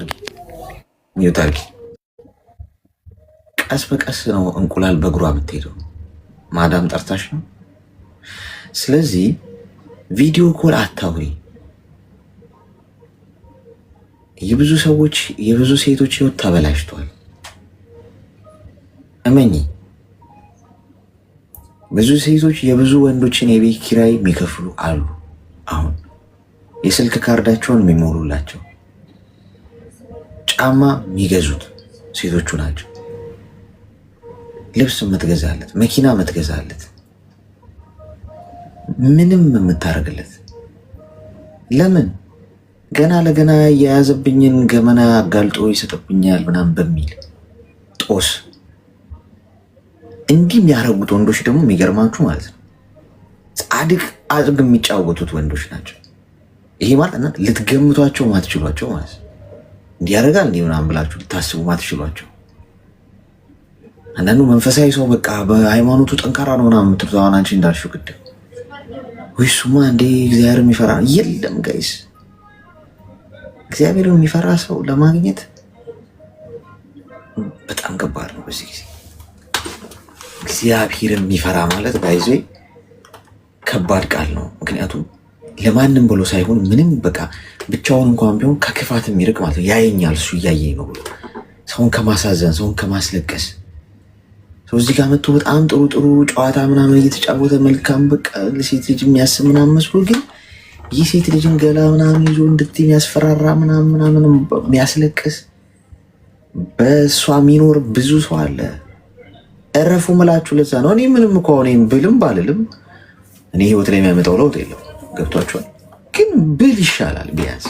አድርጊ ቀስ በቀስ ነው እንቁላል በእግሯ የምትሄደው ማዳም ጠርታሽ ነው ስለዚህ ቪዲዮ ኮል አታውሪ የብዙ ሴቶች ህይወት ተበላሽቷል እመኚ ብዙ ሴቶች የብዙ ወንዶችን የቤት ኪራይ የሚከፍሉ አሉ አሁን የስልክ ካርዳቸውን የሚሞሉላቸው ጫማ የሚገዙት ሴቶቹ ናቸው ልብስ የምትገዛለት መኪና የምትገዛለት ምንም የምታደርግለት ለምን ገና ለገና የያዘብኝን ገመና አጋልጦ ይሰጥብኛል ምናምን በሚል ጦስ እንዲህ የሚያረጉት ወንዶች ደግሞ የሚገርማችሁ ማለት ነው ጻድቅ አድርግ የሚጫወቱት ወንዶች ናቸው ይሄ ማለት እናንተ ልትገምቷቸው ማትችሏቸው ማለት ነው እንዲያደርጋል እንዲህ ምናምን ብላችሁ ልታስቡ ማትችሏቸው አንዳንዱ መንፈሳዊ ሰው በቃ በሃይማኖቱ ጠንካራ ነው ምናምን የምትሉት አሁን አንቺ እንዳልሽው ቅድም ወይሱማ እንዴ እግዚአብሔር የሚፈራ የለም ጋይስ። እግዚአብሔር የሚፈራ ሰው ለማግኘት በጣም ከባድ ነው በዚህ ጊዜ። እግዚአብሔር የሚፈራ ማለት ጋይዞ ከባድ ቃል ነው። ምክንያቱም ለማንም ብሎ ሳይሆን ምንም በቃ ብቻውን እንኳን ቢሆን ከክፋት የሚርቅ ማለት ነው። ያየኛል እሱ እያየኝ ነው ብሎ ሰውን ከማሳዘን ሰውን ከማስለቀስ ሰው እዚህ ጋር መጥቶ በጣም ጥሩ ጥሩ ጨዋታ ምናምን እየተጫወተ መልካም በቃ ለሴት ልጅ የሚያስብ ምናምን መስሎ ግን ይህ ሴት ልጅን ገላ ምናምን ይዞ እንድትይ የሚያስፈራራ ምናምን የሚያስለቅስ በእሷ የሚኖር ብዙ ሰው አለ። እረፉ ምላችሁ ለዛ ነው። እኔ ምንም እኮ እኔም ብልም ባልልም እኔ ህይወት ላይ የሚያመጣው ለውጥ የለም። ገብቷችኋል? ግን ብል ይሻላል ቢያንስ።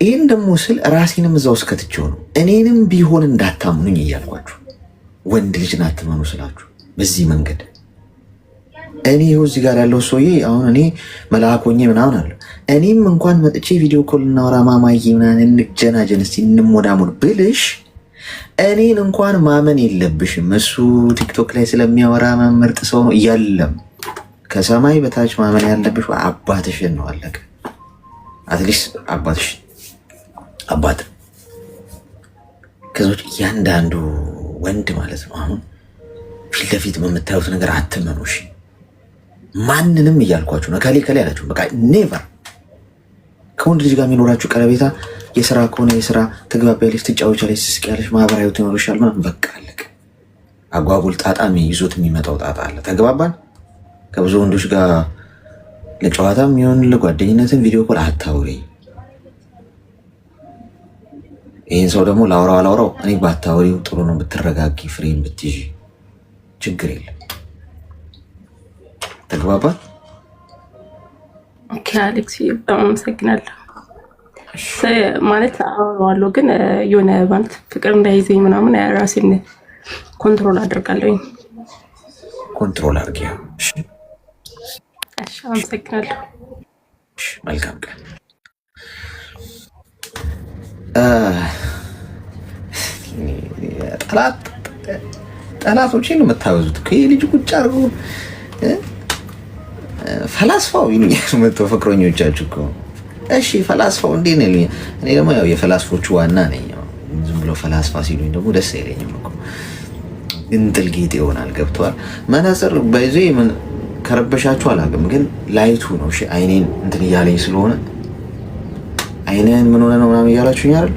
ይህን ደግሞ ስል ራሴንም እዛ ውስጥ ከትቼው ነው። እኔንም ቢሆን እንዳታምኑኝ እያልኳችሁ ወንድ ልጅን አትመኑ ስላችሁ በዚህ መንገድ እኔ ይኸው እዚህ ጋር ያለው ሰውዬ አሁን እኔ መልአክ ሆኜ ምናምን አለ እኔም እንኳን መጥቼ ቪዲዮ ኮል እናወራ ማማዬ ምናምን እንጀናጀን እስኪ እንሞዳሙን ብልሽ እኔን እንኳን ማመን የለብሽም። እሱ ቲክቶክ ላይ ስለሚያወራ ምርጥ ሰው ነው እያለም ከሰማይ በታች ማመን ያለብሽ አባትሽን ነው። አለቀ። አትሊስት አባትሽ አባት ከዞች እያንዳንዱ ወንድ ማለት ነው። አሁን ፊት ለፊት በምታዩት ነገር አትመኑ እሺ። ማንንም እያልኳችሁ ነው። ከሌ ያላችሁ በቃ ኔቨር ከወንድ ልጅ ጋር የሚኖራችሁ ቀረቤታ የስራ ከሆነ የስራ ትግባቢያለሽ፣ ትጫወቻለሽ፣ ትስቂያለሽ፣ ማህበራዊ ህይወት ይኖርሻል ምናምን በቃ አለቀ። አጓጉል ጣጣ ይዞት የሚመጣው ጣጣ አለ። ተግባባን? ከብዙ ወንዶች ጋር ለጨዋታም ይሁን ለጓደኝነትም ቪዲዮ ኮል አታውሪ። ይህን ሰው ደግሞ ላውራው እኔ ባታውሪው ጥሩ ነው። ብትረጋጊ ፍሬም ብትይዥ ችግር የለም። ተግባባን? ኦኬ አሌክስ በጣም አመሰግናለሁ። ማለት አወራዋለሁ ግን የሆነ ማለት ፍቅር እንዳይዘኝ ምናምን ራሴን ኮንትሮል አደርጋለሁ። ኮንትሮል አድርጊ። እሺ አመሰግናለሁ። መልካም ቀን። ጠላቶቼን ነው የምታበዙት። ይህ ልጅ ቁጭ አድርጎ ፈላስፋው ይሉኛል መጥቶ ፍቅረኞቻችሁ እኮ እሺ ፈላስፋው እንዴ ነው ይሉኛል። እኔ ደግሞ ያው የፈላስፎቹ ዋና ነኝ። ዝም ብሎ ፈላስፋ ሲሉኝ ደግሞ ደስ አይለኝም እኮ ግን ጥልጌጥ ይሆናል። ገብተዋል። መነጽር በይዞ ምን ከረበሻችሁ አላውቅም፣ ግን ላይቱ ነው እሺ። አይኔን እንትን እያለኝ ስለሆነ አይኔን ምን ሆነ ነው ምናምን እያላችሁኝ አይደል?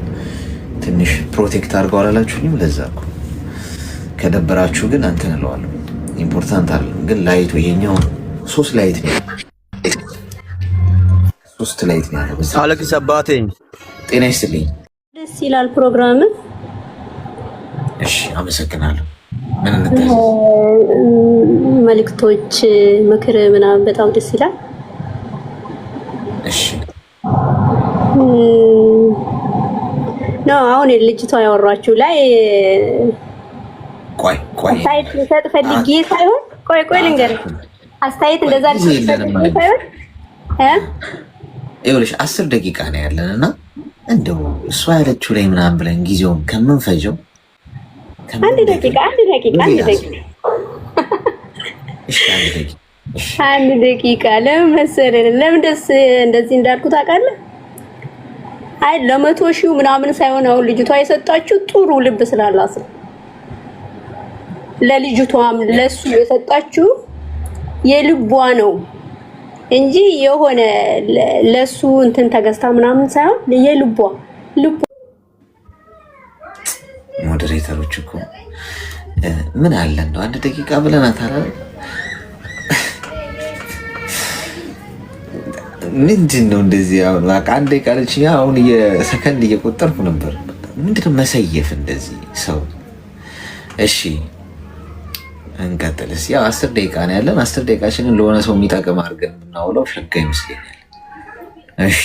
ትንሽ ፕሮቴክት አድርገው አላላችሁኝም? ለዛ እኮ ከደበራችሁ ግን እንትን እለዋለሁ። ኢምፖርታንት አይደለም ግን ላይቱ ይሄኛው 3 ላይት ነው። 3 ላይት ነው ያለው። አለክስ አባቴ ጤና ይስጥልኝ። ደስ ይላል ፕሮግራም። እሺ አመሰግናለሁ። ምን እንታዘዝ? መልክቶች ምክር ምናምን በጣም ደስ ይላል። እሺ ነው አሁን ልጅቷ ያወራችሁ ላይ ቆይ አስተያየት ልሰጥ ፈልጌ ሳይሆን ቆይ ልንገርህ። አስተያየት እንደዛ ሳይሆን ይኸውልሽ 10 ደቂቃ ነው ያለንና እንደው እሷ ያለችው ላይ ምናምን ብለን ጊዜውን ከምንፈጀው አንድ ደቂቃ አንድ ደቂቃ ለምን መሰለህ? ለምን ደስ እንደዚህ እንዳልኩ ታውቃለህ? አይ ለ100 ሺህ ምናምን ሳይሆን አሁን ልጅቷ የሰጣችሁ ጥሩ ልብ ስላላት ነው። ለልጅቷም ለሱ የሰጣችሁ የልቧ ነው እንጂ የሆነ ለሱ እንትን ተገዝታ ምናምን ሳይሆን የልቧ ሞዴሬተሮች እኮ ምን አለ እንደው 1 ደቂቃ ብለናታል። ምንድን ነው እንደዚህ? አሁን በቃ 1 ደቂቃ አለችኝ። አሁን የሰከንድ እየቆጠርኩ ነበር። ምንድነው መሰየፍ እንደዚህ ሰው? እሺ እንቀጥልስ። ያው 10 ደቂቃ ነው ያለን። 10 ደቂቃችንን ለሆነ ሰው የሚጠቅም አድርገን ብናውለው ሸጋ ይመስለኛል። እሺ